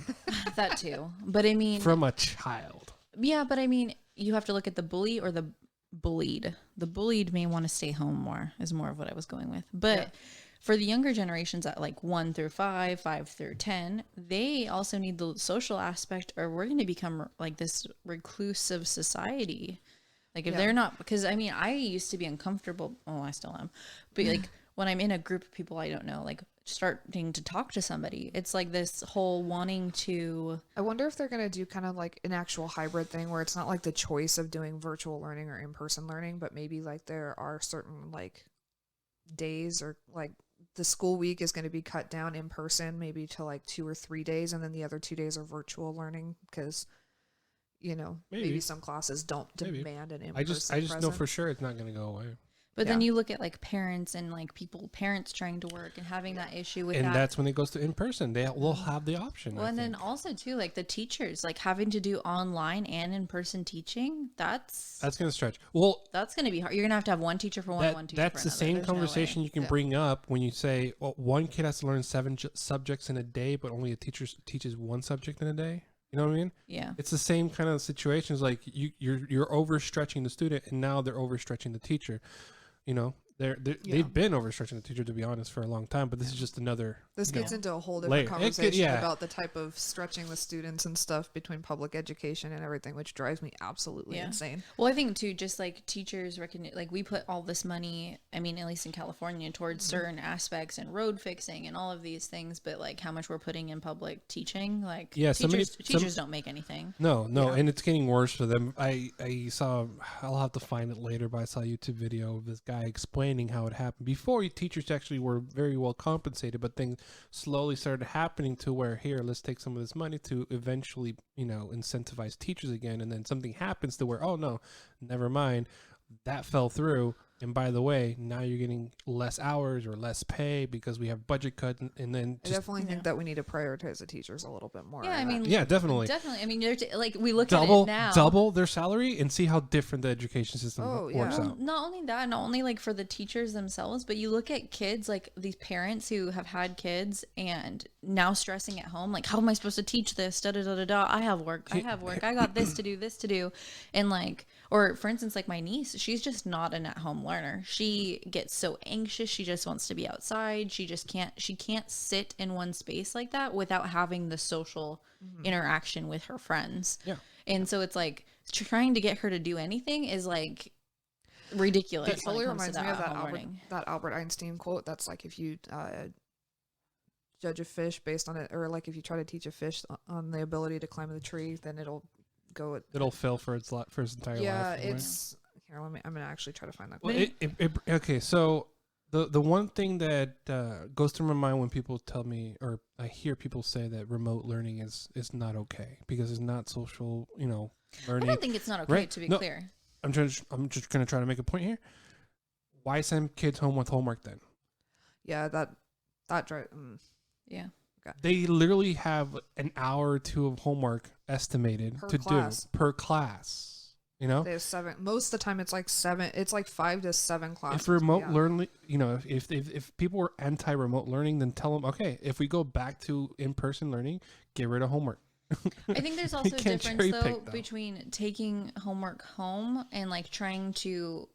That too. But I mean, from a child. Yeah. But I mean, you have to look at the bully or the bullied. The bullied may want to stay home more is more of what I was going with. But for the younger generations at like 1 through 5, 5 through 10, they also need the social aspect, or we're going to become like this reclusive society. Like if they're not, because I mean, I used to be uncomfortable. Oh, I still am. But like when I'm in a group of people I don't know, like starting to talk to somebody, it's like this whole wanting to. I wonder if they're going to do kind of like an actual hybrid thing where it's not like the choice of doing virtual learning or in-person learning, but maybe like there are certain like days or like the school week is going to be cut down in person maybe to like 2 or 3 days. And then the other 2 days are virtual learning because, you know, maybe some classes don't demand an in-person I just know for sure it's not going to go away. But then you look at like parents and like parents trying to work and having that issue with that. And that's when it goes to in-person. They will have the option. Well, and then also too, like the teachers, like having to do online and in-person teaching, that's going to stretch. Well, that's going to be hard. You're going to have one teacher for one teacher for another. That's the same conversation you can bring up when you say, well, one kid has to learn 7 subjects in a day, but only a teacher teaches 1 subject in a day. You know what I mean? Yeah. It's the same kind of situations. Like you're overstretching the student, and now they're overstretching the teacher. You know, they've been overstretching the teacher, to be honest, for a long time. But this is just another. This gets know, into a whole layer. different It could- conversation yeah. about the type of stretching the students and stuff between public education and everything, which drives me absolutely Yeah. insane. Well, I think too, just like teachers recognize, like we put all this money, I mean, at least in California, towards certain aspects and road fixing and all of these things, but like how much we're putting in public teaching, like Yeah, teachers don't make anything. No, Yeah. and it's getting worse for them. I saw, I'll have to find it later, but I saw a YouTube video of this guy explaining how it happened. Before, teachers actually were very well compensated, but things slowly started happening to where, here, let's take some of this money to eventually, incentivize teachers again. And then something happens to where, oh no, never mind, that fell through. And by the way, now you're getting less hours or less pay because we have budget cuts. And then I definitely think that we need to prioritize the teachers a little bit more. Yeah, in I that. mean, yeah, definitely. I mean, like we look at it now. Double their salary and see how different the education system works yeah. out. Not only that, not only like for the teachers themselves, but you look at kids, like these parents who have had kids and now stressing at home, like, how am I supposed to teach this? Da da da da da. I have work. I got this to do. And like, or for instance, like my niece, she's just not an at-home learner. She gets so anxious. She just wants to be outside. She can't sit in one space like that without having the social interaction with her friends. Yeah. And so it's like trying to get her to do anything is like ridiculous. It totally when it comes reminds to me of at-home learning. that Albert Einstein quote. That's like, if you judge a fish based on it, or like if you try to teach a fish on the ability to climb the tree, then it'll go. It'll fail for its entire life. Yeah, right? it's here. I'm gonna actually try to find that Well, quote. okay. So the one thing that goes through my mind when people tell me, or I hear people say that remote learning is not okay because it's not social, learning. I don't think it's not okay, Right? to be No. clear. I'm just gonna try to make a point here. Why send kids home with homework then? Yeah, that drive. Yeah. They literally have an hour or two of homework estimated Per to class. do per class. They have 7. Most of the time, it's like 7. It's like 5 to 7 classes. If remote yeah. learning, if people were anti-remote learning, then tell them, okay, if we go back to in-person learning, get rid of homework. I think there's also a can't difference cherry though pick, though. between taking homework home and like trying to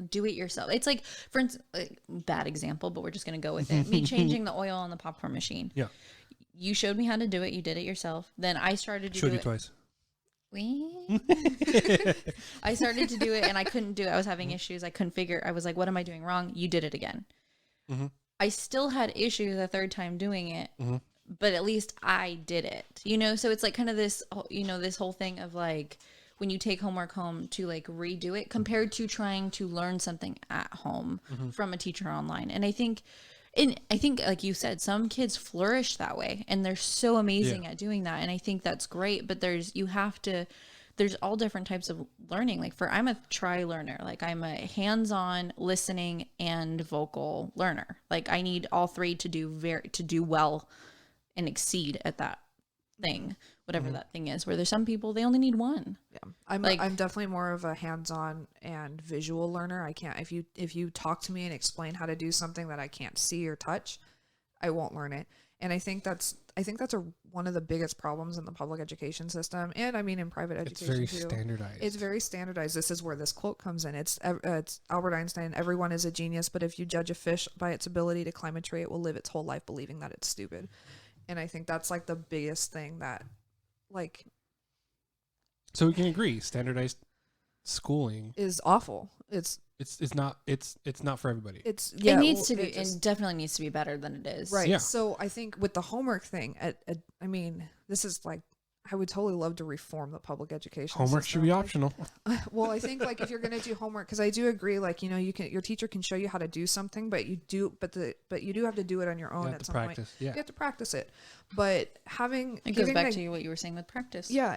do it yourself. It's like, for instance, like, bad example, but we're just gonna go with it. Me changing the oil on the popcorn machine. Yeah. You showed me how to do it. You did it yourself. Then I started to Showed do you it. twice. I started to do it and I couldn't do it. I was having issues. I couldn't figure. I was like, what am I doing wrong? You did it again. Mm-hmm. I still had issues the third time doing it, but at least I did it, So it's like kind of this, this whole thing of like when you take homework home to like redo it compared to trying to learn something at home from a teacher online. And I think like you said, some kids flourish that way and they're so amazing at doing that. And I think that's great, but there's all different types of learning. Like I'm a try learner. Like I'm a hands-on listening and vocal learner. Like I need all three to do well and exceed at that thing, whatever that thing is, where there's some people, they only need one. Yeah, I'm definitely more of a hands-on and visual learner. I can't, if you talk to me and explain how to do something that I can't see or touch, I won't learn it. And I think that's one of the biggest problems in the public education system, and I mean in private education It's very standardized. It's very standardized. This is where this quote comes in. It's Albert Einstein. Everyone is a genius, but if you judge a fish by its ability to climb a tree, it will live its whole life believing that it's stupid. And I think that's like the biggest thing that, like, so we can agree, standardized schooling is awful. It's not for everybody. It needs to be, and definitely needs to be better than it is. Right. Yeah. So I think with the homework thing, I mean, this is like, I would totally love to reform the public education Homework system. should be Like, optional. well, I think like if you're going to do homework, because I do agree, like, your teacher can show you how to do something, but you do have to do it on your own at some point. Yeah. You have to practice it. But It goes back to what you were saying with practice. Yeah.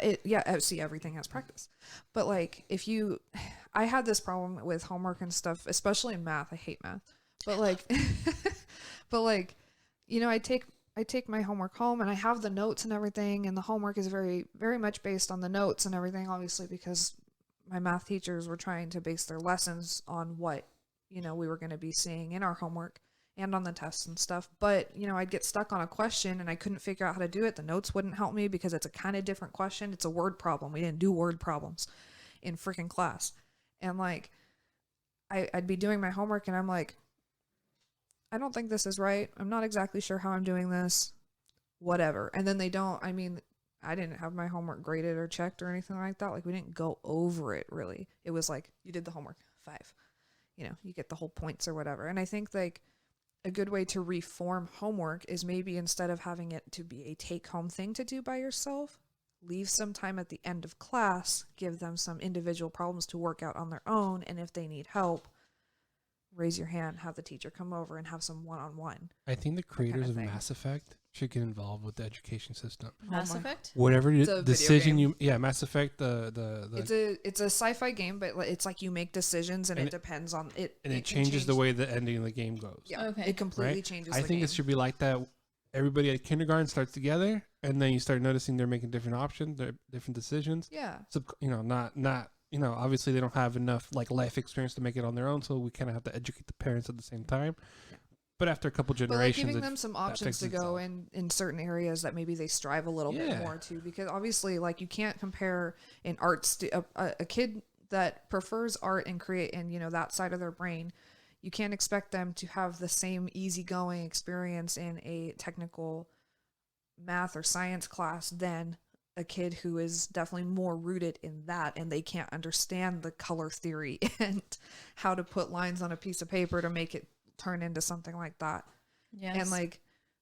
See, everything has practice. But like, I had this problem with homework and stuff, especially in math. I hate math. But like, I take my homework home and I have the notes and everything, and the homework is very, very much based on the notes and everything, obviously, because my math teachers were trying to base their lessons on what, we were going to be seeing in our homework and on the tests and stuff. But, I'd get stuck on a question and I couldn't figure out how to do it. The notes wouldn't help me because it's a kind of different question. It's a word problem. We didn't do word problems in freaking class. And like, I'd be doing my homework and I'm like, I don't think this is right. I'm not exactly sure how I'm doing this. Whatever. And then they don't, I mean, I didn't have my homework graded or checked or anything like that. Like we didn't go over it really. It was like, you did the homework, 5. You know, you get the whole points or whatever. And I think like a good way to reform homework is maybe instead of having it to be a take home thing to do by yourself, leave some time at the end of class, give them some individual problems to work out on their own. And if they need help, raise your hand, have the teacher come over and have some one-on-one. I think the creators of thing. Mass Effect should get involved with the education system. Mass my- Effect? Whatever It's a video decision game. Mass Effect, the It's a sci-fi game, but it's like you make decisions and And it depends on it. and it can changes the change- way the ending of the game goes. Yeah, Okay. it completely Right? changes. I the think game. it should be like that. Everybody at kindergarten starts together, and then you start noticing they're making different options, they're different decisions. Yeah, Not obviously they don't have enough like life experience to make it on their own, so we kind of have to educate the parents at the same time. Yeah. But after a couple but like generations, giving them some options to fixes go itself. in certain areas that maybe they strive a little bit Yeah. more to, because obviously like you can't compare an a kid that prefers art and create and that side of their brain. You can't expect them to have the same easygoing experience in a technical math or science class than a kid who is definitely more rooted in that and they can't understand the color theory and how to put lines on a piece of paper to make it turn into something like that. Yes. And like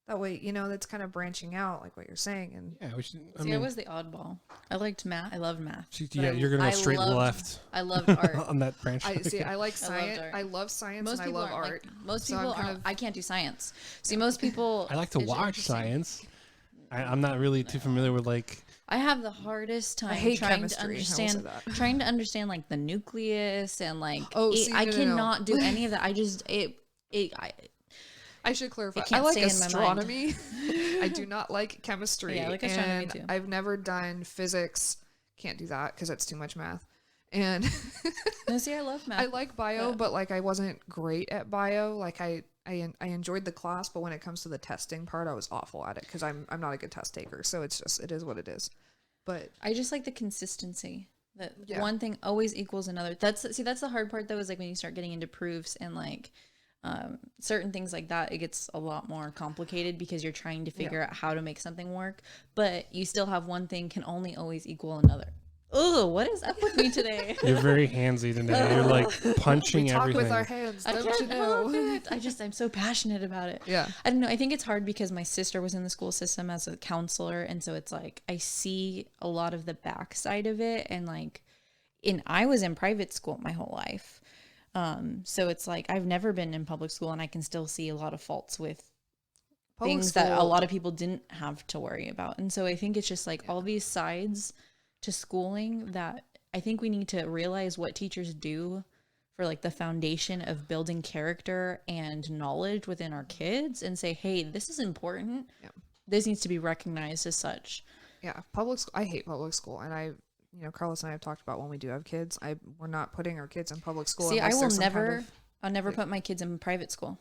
that way, that's kind of branching out like what you're saying. And yeah, which, I was the oddball. I liked math. I loved math. but yeah, I- you're gonna go I straight loved- left I loved art. on that branch. I see, I like I loved science. art. I love science Most and I people love aren't art. like, most So I'm people kind aren't. of- I can't do science. See, most people. I like to it's watch interesting. science. I'm not really too familiar with like. I have the hardest time hate trying to chemistry, I will say understand that. trying to understand like the nucleus and like Oh, see, I no, no, cannot no. do any of that. I just I should clarify. It can't I like stay in my mind. astronomy. I do not like chemistry. Yeah, I like astronomy and too. I've never done physics. Can't do that because that's too much math. And no, see, I love math. I like bio, but- but like I wasn't great at bio. Like I enjoyed the class, but when it comes to the testing part, I was awful at it because I'm not a good test taker. So it is what it is. But I just like the consistency. That Yeah. one thing always equals another. That's the hard part though, is like when you start getting into proofs and like certain things like that, it gets a lot more complicated because you're trying to figure out how to make something work, but you still have one thing can only always equal another. Oh, what is up with me today? You're very handsy today. You're like punching we talk everything. with our hands, I don't can't you know? help it. I'm so passionate about it. Yeah. I don't know. I think it's hard because my sister was in the school system as a counselor. And so it's like, I see a lot of the backside of it. And like, I was in private school my whole life. So it's like, I've never been in public school and I can still see a lot of faults with Public things that a school- lot of people didn't have to worry about. And so I think it's just like all these sides to schooling that I think we need to realize what teachers do for like the foundation of building character and knowledge within our kids and say, hey, this is important. Yeah. This needs to be recognized as such. Yeah, public school. I hate public school, and Carlos and I have talked about when we do have kids. We're not putting our kids in public school. See, I unless will there's some kind never, of- I'll never put my kids in private school.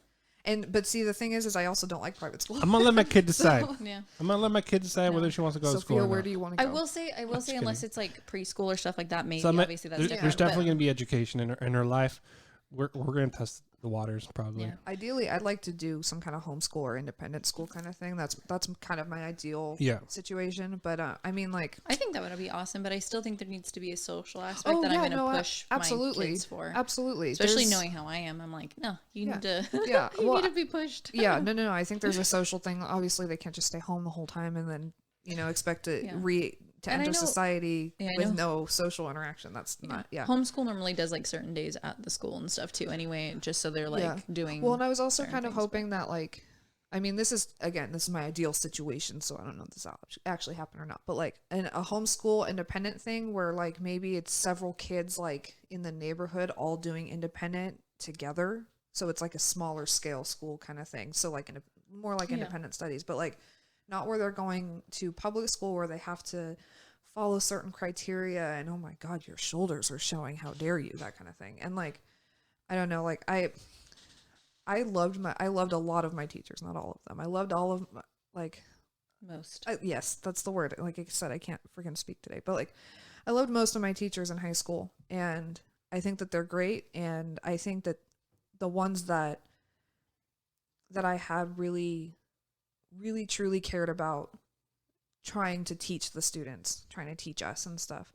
but see, the thing is I also don't like private school. I'm gonna let my kid decide. Yeah. I'm gonna let my kid decide whether she wants to go to school. Sophia, Or where not. do you want to I go? will say, unless it's like preschool or stuff like that, maybe So obviously that's there's different. definitely but- gonna be education in her life. We're gonna test the waters probably. Yeah. Ideally, I'd like to do some kind of homeschool or independent school kind of thing. That's kind of my ideal Yeah. situation. But I mean, like, I think that would be awesome, but I still think there needs to be a social aspect that I'm going to push absolutely, my kids for. absolutely, Especially There's- knowing how I am. I'm like, no, you Yeah. need to, Yeah, you well, need to be pushed. Yeah, no. I think there's a social thing. Obviously, they can't just stay home the whole time and then expect to Yeah. to And I enter know- society Yeah, I with know. no social interaction. That's not Homeschool normally does like certain days at the school and stuff too. Anyway, just so they're like Yeah. doing. Well, and I was also certain kind of things, hoping that, like, I mean, this is my ideal situation, so I don't know if this actually happened or not. But like a homeschool independent thing where like maybe it's several kids like in the neighborhood all doing independent together, so it's like a smaller scale school kind of thing. So like more like Yeah. independent studies, but like not where they're going to public school where they have to follow certain criteria and oh my god, your shoulders are showing, how dare you, that kind of thing. And like I don't know, like I loved a lot of my teachers, not all of them. I loved all of my, like, most. yes, that's the word. Like I said, I can't freaking speak today, but like I loved most of my teachers in high school, and I think that they're great, and I think that the ones that I had really, really truly cared about trying to teach the students, trying to teach us and stuff.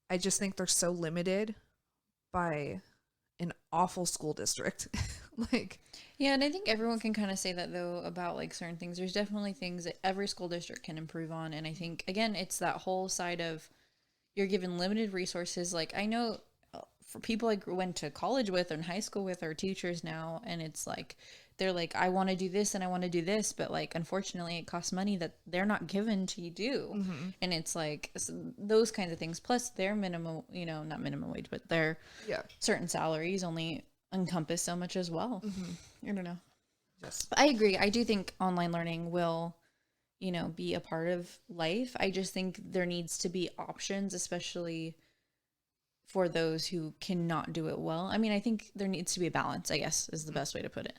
I just think they're so limited by an awful school district. Like, Yeah, and I think everyone can kind of say that though about like certain things. There's definitely things that every school district can improve on, and I think again, it's that whole side of you're given limited resources. Like I know for people I went to college with or in high school with are teachers now, and it's like they're like, I want to do this and I want to do this, but like unfortunately it costs money that they're not given to do. And it's like those kinds of things, plus their minimum, you know, not minimum wage, but their certain salaries only encompass so much as well. I don't know. yes. But I agree. I do think online learning will, you know, be a part of life. I just think there needs to be options, especially for those who cannot do it well. I mean, I think there needs to be a balance, I guess, is the best way to put it.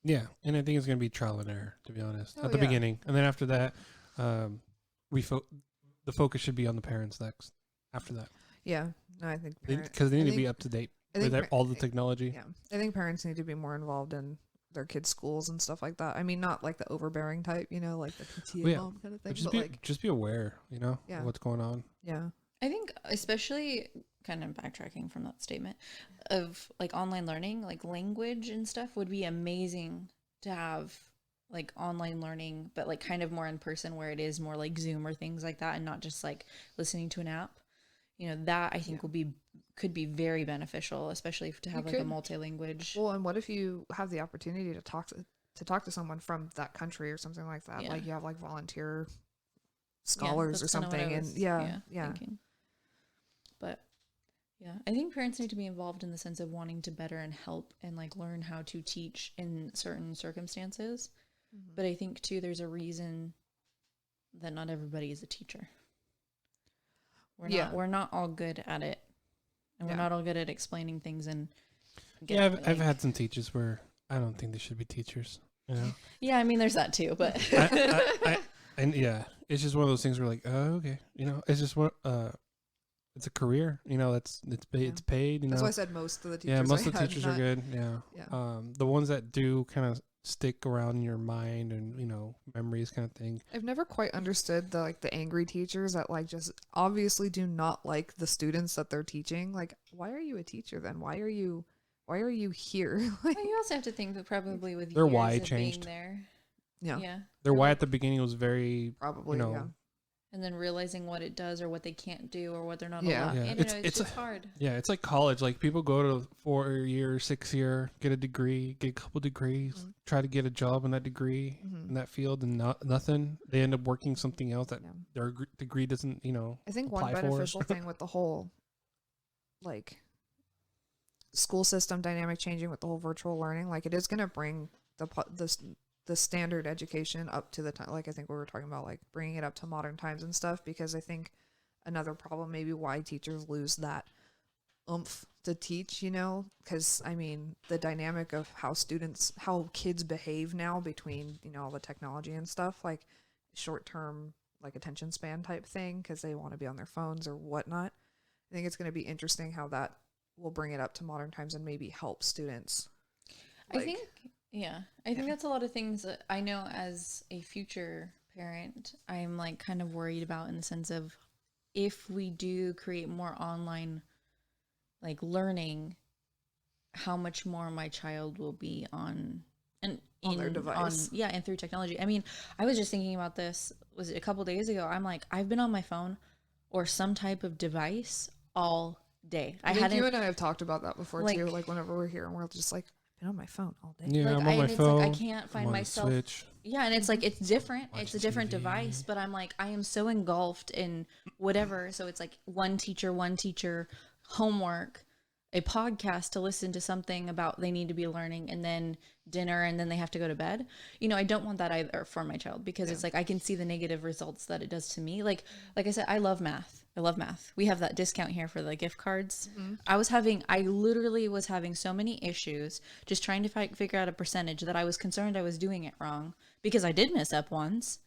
Yeah, and I think it's going to be trial and error, to be honest, Oh, at the yeah. beginning. And then after that, the focus should be on the parents next, after that. Yeah. No, I think Because they need to be up to date I think with all the technology. Yeah. I think parents need to be more involved in their kids' schools and stuff like that. I mean, not like the overbearing type, you know, like the PTA Well, yeah. mom kind of thing, But but just be aware, you know, Yeah. of what's going on. yeah. I think especially kind of backtracking from that statement of like online learning, like language and stuff would be amazing to have like online learning, but like kind of more in person where it is more like Zoom or things like that and not just like listening to an app. You know, that I think could be very beneficial, especially to have like a multi-language. Well, and what if you have the opportunity to talk to someone from that country or something like that? Yeah. Like you have like volunteer scholars or that's kinda what I something, and was, yeah. thinking. But yeah, I think parents need to be involved in the sense of wanting to better and help and like learn how to teach in certain circumstances. But I think too, there's a reason that not everybody is a teacher. We're not all good at it, and we're not all good at explaining things. And I've had some teachers where I don't think they should be teachers. You know. Yeah, I mean, there's that too, but and yeah, it's just one of those things where like, oh, okay, you know, it's just what it's a career, you know, it's paid. You That's know, why I said most of the teachers. yeah, most I of the had teachers not- are good. Yeah. Yeah. The ones that do kind of stick around in your mind and, you know, memories kind of thing. I've never quite understood the angry teachers that like just obviously do not like the students that they're teaching. Like, why are you a teacher then? Why are you here? Like, well, you also have to think that probably with Their years why of changed. being there, yeah, Their why at the beginning was very, probably. you know, Yeah. and then realizing what it does or what they can't do or what they're not Yeah. allowed. Yeah, You know, it's just hard. yeah, it's like college. Like people go to 4-year, 6-year, get a degree, get a couple degrees, try to get a job in that degree in that field, and nothing. They end up working something else that their degree doesn't, you know. I think one apply for. beneficial thing with the whole like school system dynamic changing with the whole virtual learning, like it is going to bring the standard education up to the time. Like I think we were talking about like bringing it up to modern times and stuff, because I think another problem maybe why teachers lose that oomph to teach, you know, because I mean the dynamic of how kids behave now between, you know, all the technology and stuff, like short-term like attention span type thing because they want to be on their phones or whatnot. I think it's going to be interesting how that will bring it up to modern times and maybe help students. I think that's a lot of things that I know as a future parent, I'm like kind of worried about in the sense of if we do create more online like learning, how much more my child will be on their device. And through technology. I mean, I was just thinking about this, was it a couple days ago? I'm like, I've been on my phone or some type of device all day. I think you and I have talked about that before too. Like whenever we're here and we're just like, I've been on my phone all day. Yeah, like, I'm on my phone. Like, I can't find myself. Switch. Yeah, and it's like it's different. It's a different TV. device, but I'm like I am so engulfed in whatever. So it's like one teacher, homework, a podcast to listen to something about they need to be learning, and then dinner, and then they have to go to bed. You know, I don't want that either for my child because it's like I can see the negative results that it does to me. Like I said, I love math. We have that discount here for the gift cards. I literally was having so many issues just trying to figure out a percentage that I was concerned I was doing it wrong because I did mess up once.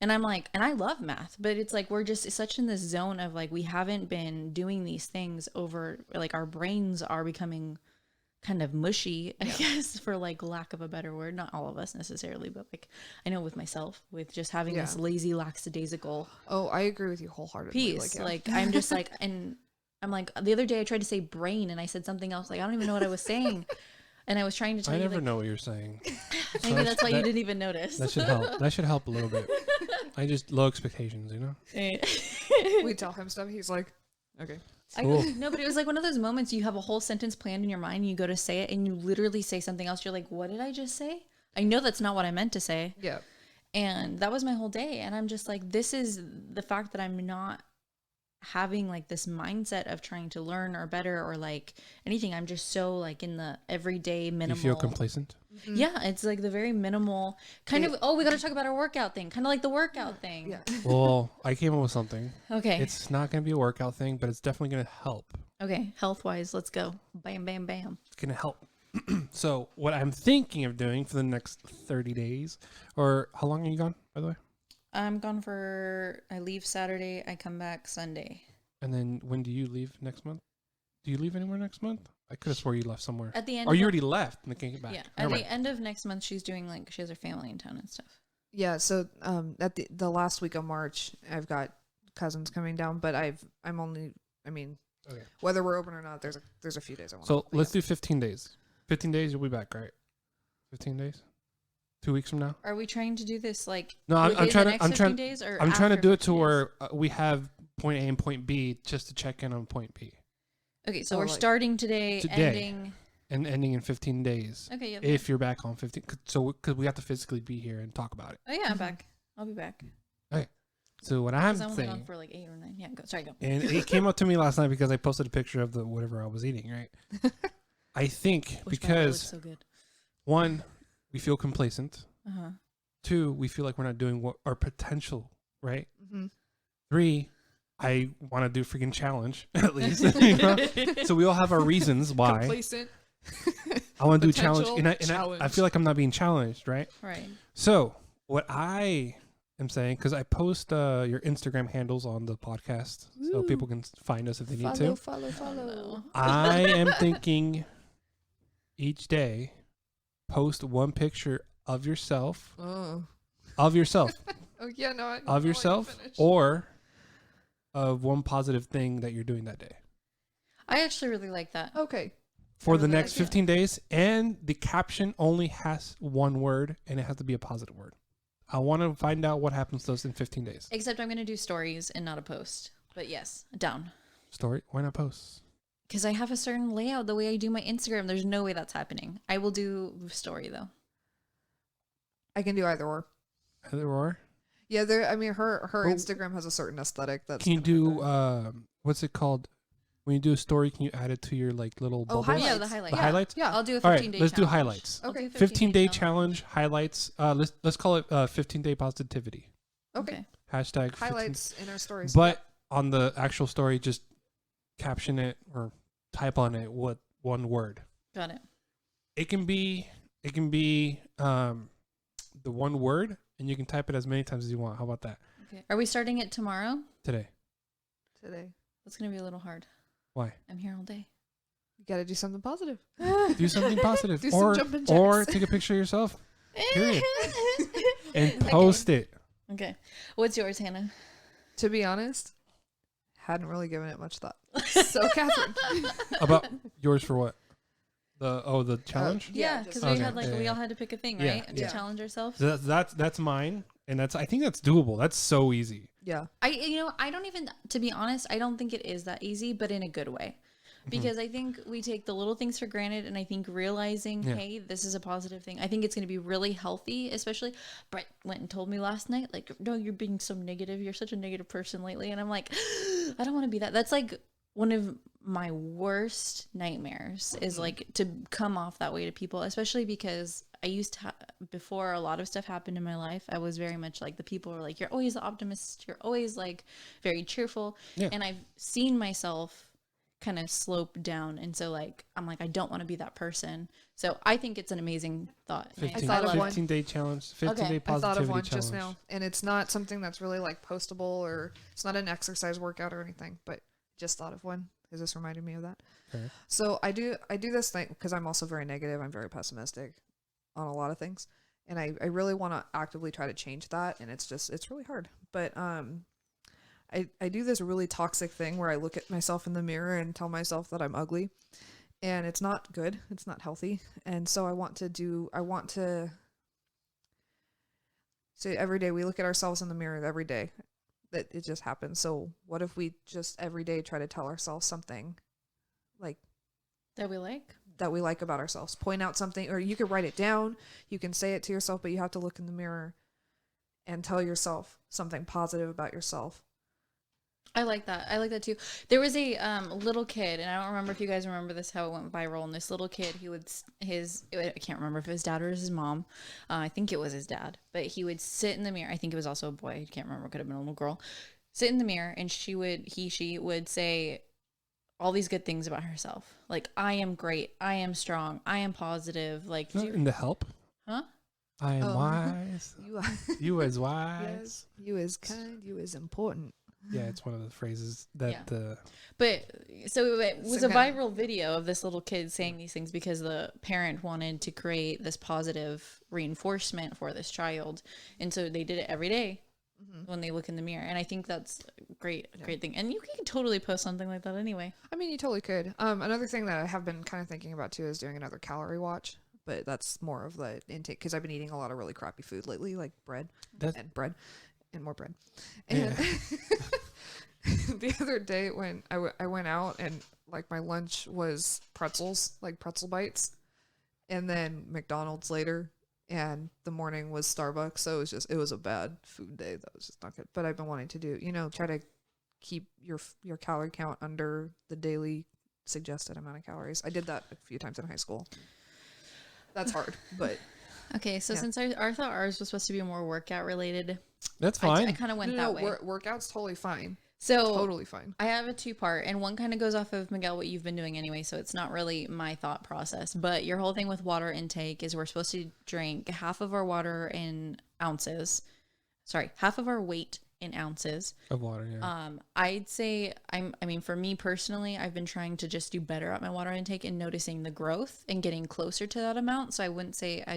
And I'm like, and I love math, but it's like we're just such in this zone of like we haven't been doing these things over, like our brains are becoming kind of mushy, I guess, for like lack of a better word. Not all of us necessarily, but like I know with myself, with just having this lazy, lackadaisical Oh, I agree with you wholeheartedly. piece. Like I'm just like, and I'm like, the other day I tried to say brain and I said something else. Like I don't even know what I was saying. And I was trying to tell I you. never like, know what you're saying. maybe that's why you didn't even notice. That should help. That should help a little bit. I just low expectations, you know. We tell him stuff. He's like, okay. Cool. No, but it was like one of those moments you have a whole sentence planned in your mind and you go to say it and you literally say something else. You're like, what did I just say? I know that's not what I meant to say. Yeah. And that was my whole day. And I'm just like, this is the fact that I'm not having like this mindset of trying to learn or better or like anything. I'm just so like in the everyday minimal. You feel complacent? Yeah, it's like the very minimal kind of, oh, we got to talk about our workout thing. Kind of like the workout thing. Yeah. Well, I came up with something. Okay. It's not going to be a workout thing, but it's definitely going to help. Okay. Health wise, let's go. Bam, bam, bam. It's going to help. So what I'm thinking of doing for the next 30 days, or how long are you gone, by the way? I'm gone I leave Saturday. I come back Sunday. And then when do you leave next month? Do you leave anywhere next month? I could have swore you left somewhere. At the end. Or you already left and then came back. Yeah. Never At the mind. end of next month, she's doing like, she has her family in town and stuff. Yeah. So at the last week of March, I've got cousins coming down, but I'm only, I mean, Okay. whether we're open or not, there's a few days I want. So let's do 15 days. 15 days, you'll be back, right? 15 days? 2 weeks from now? Are we trying to do this like No, I'm within trying the to. next I'm 15 trying. days or I'm trying to after do it 15 to days? where we have point A and point B just to check in on point B Okay, so Oh, we're like- starting today, Today. ending. and ending in 15 days. Okay, yeah. If you're back on 15, so because we have to physically be here and talk about it. Oh yeah, I'm back. I'll be back. So what I'm Because I'm only gone saying, for like 8 or 9. Yeah, go. Sorry, go. and it came up to me last night because I posted a picture of the whatever I was eating. Right. I think Wish my hair looked because so good. 1, we feel complacent. Uh huh. 2, we feel like we're not doing what our potential. Right. Mm-hmm. 3, I want to do freaking challenge at least. You know? So we all have our reasons why. Complacent. I want to do challenge, Potential and I challenge. feel like I'm not being challenged, right? Right. So what I am saying, because I post your Instagram handles on the podcast, so Ooh. people can find us if they need to. Follow. I am thinking each day post one picture of yourself, Oh. of Yeah, no. I- of I'll let you yourself, finish. or of one positive thing that you're doing that day I actually really like that. Okay. for I the really next like it. 15 days, and the caption only has one word, and it has to be a positive word. I want to find out what happens to us in 15 days. Except I'm going to do stories and not a post. But yes, down. Story? Why not post? Because I have a certain layout, the way I do my Instagram. There's no way that's happening. I will do story though. I can do either or. Either or. Yeah, there. I mean, her Well, Instagram has a certain aesthetic. That's Can you gonna do what's it called? When you do a story, can you add it to your like little Oh, bubbles? highlights. Yeah, the highlight. The Yeah. highlights? Yeah. I'll do a All 15 right, day let's do challenge. highlights. I'll do Okay. a 15 day challenge highlights. Let's call it 15 day positivity. Okay. Hashtag 15 Highlights in our stories. But on the actual story, just caption it or type on it what one word. Got it. It can be the one word, and you can type it as many times as you want. How about that? Okay. Are we starting it tomorrow? Today. Today, That's going to be a little hard. Why? I'm here all day. you got to do something positive. Do something positive. Do some or jumping or jacks. take a picture of yourself Period. and Okay. post it. Okay. What's yours, Hannah? To be honest, hadn't really given it much thought. So, Catherine. About yours for what? The challenge? Yeah, just- because Okay. we had like Yeah, we yeah. all had to pick a thing, Yeah, right? To yeah. challenge ourselves. So that's mine, and I think that's doable. That's so easy. Yeah. I don't even, to be honest, I don't think it is that easy, but in a good way. Because I think we take the little things for granted, and I think realizing, Yeah. hey, this is a positive thing. I think it's going to be really healthy, especially Brett went and told me last night, like, no, you're being so negative. You're such a negative person lately. And I'm like, I don't want to be that. That's like one of my worst nightmares is like to come off that way to people, especially because I used to, before a lot of stuff happened in my life, I was very much like the people were like, you're always the optimist. You're always like very cheerful. Yeah. And I've seen myself kind of slope down. And so like, I'm like, I don't want to be that person. So I think it's an amazing thought. 15, thought of one. 15-day challenge, 15-day Okay. I thought of positivity one challenge. just now, and it's not something that's really like postable, or it's not an exercise workout or anything, but just thought of one because this reminded me of that. Okay. So I do this thing because I'm also very negative. I'm very pessimistic on a lot of things, and I really want to actively try to change that, and it's really hard. But I do this really toxic thing where I look at myself in the mirror and tell myself that I'm ugly, and it's not good. It's not healthy. And so I want to so every day we look at ourselves in the mirror every day. That it just happens. So what if we just every day try to tell ourselves something like That we like. about ourselves. Point out something, or you can write it down. You can say it to yourself, but you have to look in the mirror and tell yourself something positive about yourself. I like that. I like that too. There was a little kid, and I don't remember if you guys remember this, how it went viral. And this little kid, I can't remember if it was his dad or his mom. I think it was his dad, but he would sit in the mirror. I think it was also a boy. I can't remember. It could have been a little girl. Sit in the mirror, and she would say all these good things about herself. Like, I am great. I am strong. I am positive. Like, Not in the help. huh? I am wise. You are You as wise. yes, you is kind, you is important. Yeah, it's one of the phrases that But so it was So a kind viral video of this little kid saying these things because the parent wanted to create this positive reinforcement for this child. And so they did it every day when they look in the mirror. And I think that's a great thing. And you can totally post something like that anyway. I mean, you totally could. Another thing that I have been kind of thinking about too is doing another calorie watch, but that's more of the intake because I've been eating a lot of really crappy food lately, like bread and more bread. And the other day when I went out and like my lunch was pretzels, like pretzel bites, and then McDonald's later, and the morning was Starbucks. So it was a bad food day. That was just not good. But I've been wanting to do, try to keep your calorie count under the daily suggested amount of calories. I did that a few times in high school. That's hard, but Okay, so since I thought ours was supposed to be more workout related, that's I fine. kind of went no, that way. workout's totally fine. So Totally fine. I have a two-part, and one kind of goes off of, Miguel, what you've been doing anyway, so it's not really my thought process. But your whole thing with water intake is we're supposed to drink half of our water in ounces. Sorry, half of our weight in ounces Of water, yeah. I'd say I mean, for me personally, I've been trying to just do better at my water intake and noticing the growth and getting closer to that amount. So I'd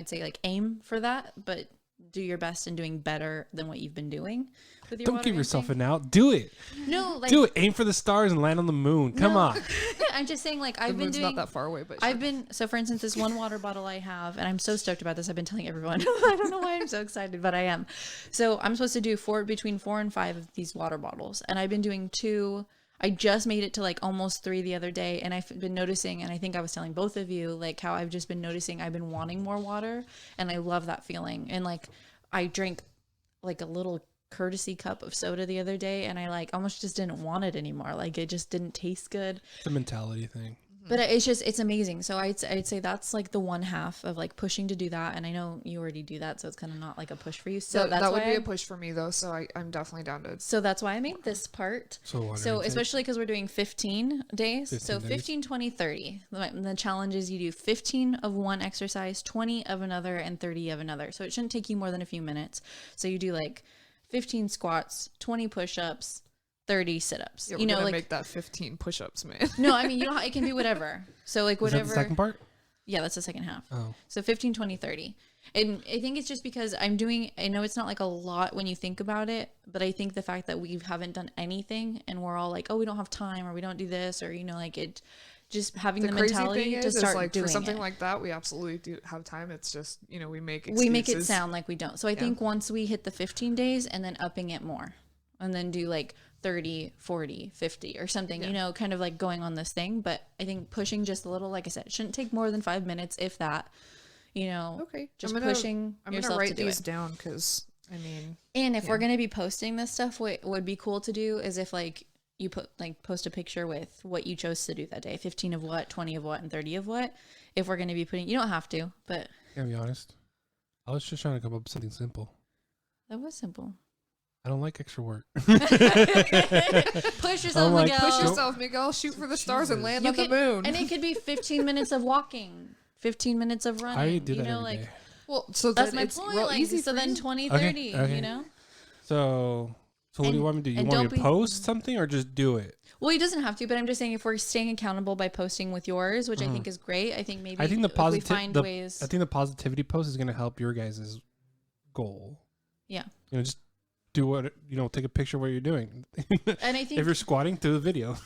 say like aim for that, but do your best in doing better than what you've been doing with your Don't water give yourself intake. an out. Do it. No, like Do it. Aim for the stars and land on the moon. Come No. on. I'm just saying, like, The I've been moon's doing not that far away, but I've been, so for instance, this one water bottle I have, and I'm so stoked about this. I've been telling everyone. I don't know why I'm so excited, but I am. So I'm supposed to do between 4 and 5 of these water bottles. And I've been doing 2. I just made it to like almost 3 the other day. And I've been noticing, and I think I was telling both of you, like how I've just been noticing I've been wanting more water. And I love that feeling. And like, I drank like a little courtesy cup of soda the other day, and I like almost just didn't want it anymore. Like, it just didn't taste good. It's a mentality thing. But it's amazing. So I'd say that's like the one half of like pushing to do that. And I know you already do that, so it's kind of not like a push for you. So that's that would why be a push for me though. So I'm definitely down to. So that's why I made this part. So water So intake. especially because we're doing 15 days. 15 So days. 15, 20, 30. The challenge is you do 15 of one exercise, 20 of another, and 30 of another. So it shouldn't take you more than a few minutes. So you do like 15 squats, 20 push-ups, 30 sit-ups. Yeah, we're you know, gonna like make that 15 push-ups, man. no, I mean, it can be whatever. So like Is whatever. that the second part? Yeah, that's the second half. Oh. So 15, 20, 30. And I think it's just because I know it's not like a lot when you think about it, but I think the fact that we haven't done anything and we're all like, oh, we don't have time or we don't do this, or, like it, just having the crazy mentality thing to is start like doing for something it. like that, we absolutely do have time. It's just, we make excuses. We make it sound like we don't. So I think once we hit the 15 days and then upping it more and then do like 30, 40, 50 or something, kind of like going on this thing. But I think pushing just a little, like I said, it shouldn't take more than 5 minutes, if that, Okay. just I'm gonna yourself write to do these it. down because And if we're going to be posting this stuff, what would be cool to do is if like you post a picture with what you chose to do that day, 15 of what, 20 of what, and 30 of what. If we're going to be putting, you don't have to, but Gotta be honest. I was just trying to come up with something simple. that was simple. I don't like extra work. Push yourself, like, Miguel. Push yourself, Miguel. Shoot for the stars and land You on the could- moon. And it could be 15 minutes of walking, 15 minutes of running. I already do you that know, every like day. well, so that's then my it's point. real Like, easy so for then you. 20, Okay, 30, okay. you know? So what do you want me to do? You and want me don't to be- post something or just do it? Well, he doesn't have to, but I'm just saying if we're staying accountable by posting with yours, which I think is great. I think maybe I think the if we find positive. ways. I think the positivity post is going to help your guys' goal. Yeah. Just do what take a picture of what you're doing. And I think if you're squatting, do the video.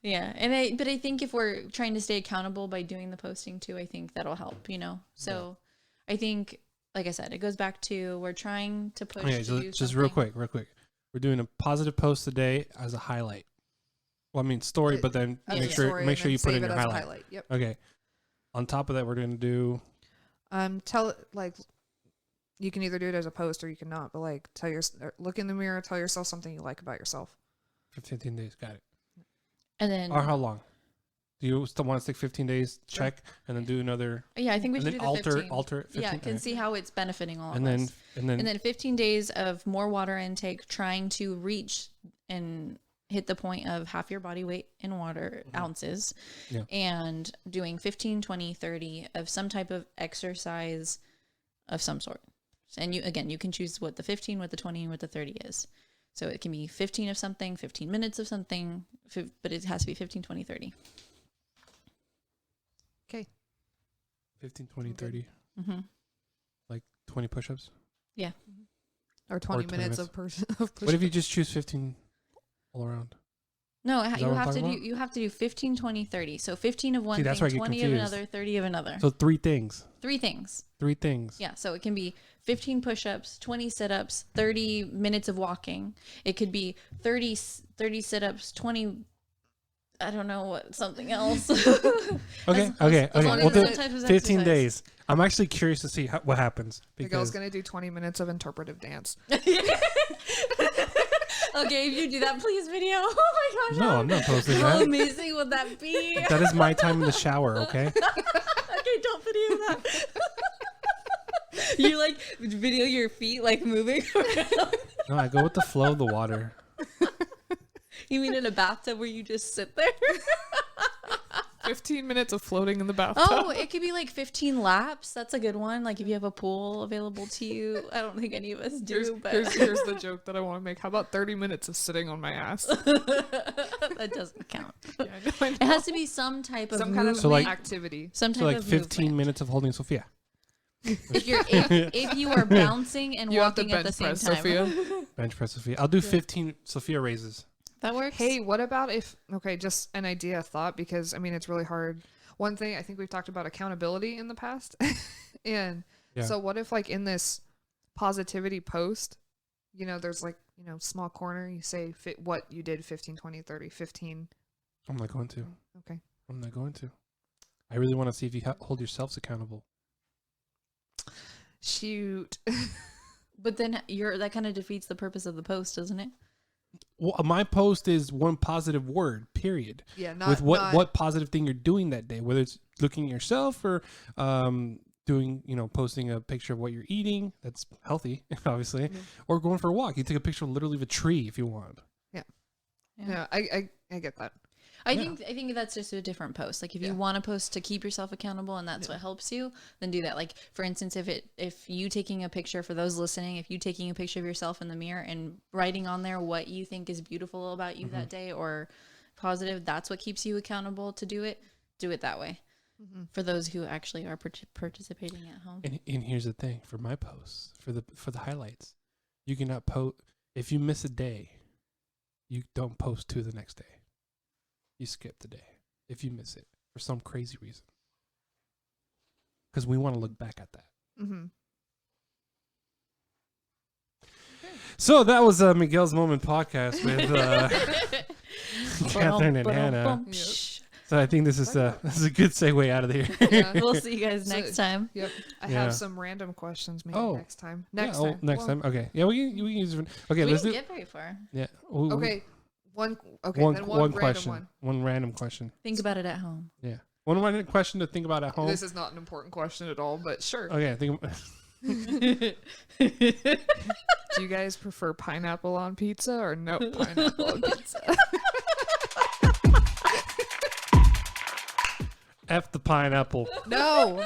yeah, but I think if we're trying to stay accountable by doing the posting too, I think that'll help. So I think, like I said, it goes back to we're trying to push. Okay, to do just real something. quick. We're doing a positive post today as a highlight. Well, I mean story, but then As a make story sure and then you put save in your it as a highlight. Yep. Okay. On top of that, we're going to do. You can either do it as a post or you cannot. But like, look in the mirror, tell yourself something you like about yourself. For 15 days, got it. And then Or how long? Do you still want to stick 15 days? Check and then do another. yeah, I think we And should then do the 15. alter it. 15, Yeah, can okay. see how it's benefiting all And of then us. and then And then 15 days of more water intake, trying to reach and hit the point of half your body weight in water ounces, Yeah. and doing 15, 20, 30 of some type of exercise of some sort. And you can choose what the 15, what the 20, and what the 30 is. So it can be 15 of something, 15 minutes of something, but it has to be 15, 20, 30. Okay. 15, 20, 30. Mm-hmm. Like 20 push-ups. Yeah. Or 20 20 minutes minutes. of push. What if you just choose 15 all around? No, that you what I'm have to talking do about? you have to do 15, 20, 30. So 15 of one See, thing, that's where I get 20 of confused. another, 30 of another. So 3 things. 3 things. 3 things. Yeah, so it can be 15 push-ups, 20 sit-ups, 30 minutes of walking. It could be 30 sit-ups, 20 I don't know what something else. Okay. as We'll long as do it's some type of 15 exercise. days. I'm actually curious to see what happens Miguel's because going to do 20 minutes of interpretive dance. Okay, if you do that, please video. Oh my gosh. no, I'm not posting How that. amazing would that be? That is my time in the shower. Okay. Okay, don't video that. You like video your feet like moving around. No, I go with the flow of the water. You mean in a bathtub where you just sit there? 15 minutes of floating in the bathtub. Oh, it could be like 15 laps. That's a good one. Like if you have a pool available to you. I don't think any of us do, but Here's the joke that I want to make. How about 30 minutes of sitting on my ass? that doesn't count. Yeah, I know. It has to be some type of Some kind of So, like- activity. some type So like of 15 movement. minutes of holding Sophia. If you are bouncing and You have to walking at bench the same press, time. Sophia. Bench press Sophia. I'll do 15 Sophia raises. That works. Hey, what about just an idea, a thought, because I mean, it's really hard. One thing, I think we've talked about accountability in the past. And Yeah. so what if like in this positivity post, there's like, small corner, you say what you did 15, 20, 30, 15. I'm not going to. Okay. I'm not going to. I really want to see if you hold yourselves accountable. Shoot. But then that kind of defeats the purpose of the post, doesn't it? Well, my post is one positive word, period. Yeah. Not With not- what positive thing you're doing that day, whether it's looking at yourself or doing, posting a picture of what you're eating. That's healthy, obviously. Yeah. Or going for a walk. You take a picture of literally of a tree if you want. Yeah, I get that. I think that's just a different post. Like if you want to post to keep yourself accountable and that's what helps you, then do that. Like for instance, if you taking a picture, for those listening, if you taking a picture of yourself in the mirror and writing on there what you think is beautiful about you that day or positive, that's what keeps you accountable to do it that way. Mm-hmm. For those who actually are participating at home. And here's the thing for my posts, for the highlights, you cannot post if you miss a day. You don't post to the next day. You skip the day if you miss it for some crazy reason. Because we want to look back at that. Mm-hmm. So that was Miguel's Moment podcast with Catherine and Hannah. Yep. So I think this is a good segue out of here. Yeah. We'll see you guys So- next time. Yep. I Yeah. have some random questions maybe Oh. next time. Next Well, time. Okay. Yeah, we can use. Okay, We let's didn't do. get very far. Yeah. Okay. One then one random question. one. One random question. Think about it at home. Yeah. One random question to think about at home. This is not an important question at all, but sure. Okay. Do you guys prefer pineapple on pizza or no pineapple on pizza? F the pineapple. No.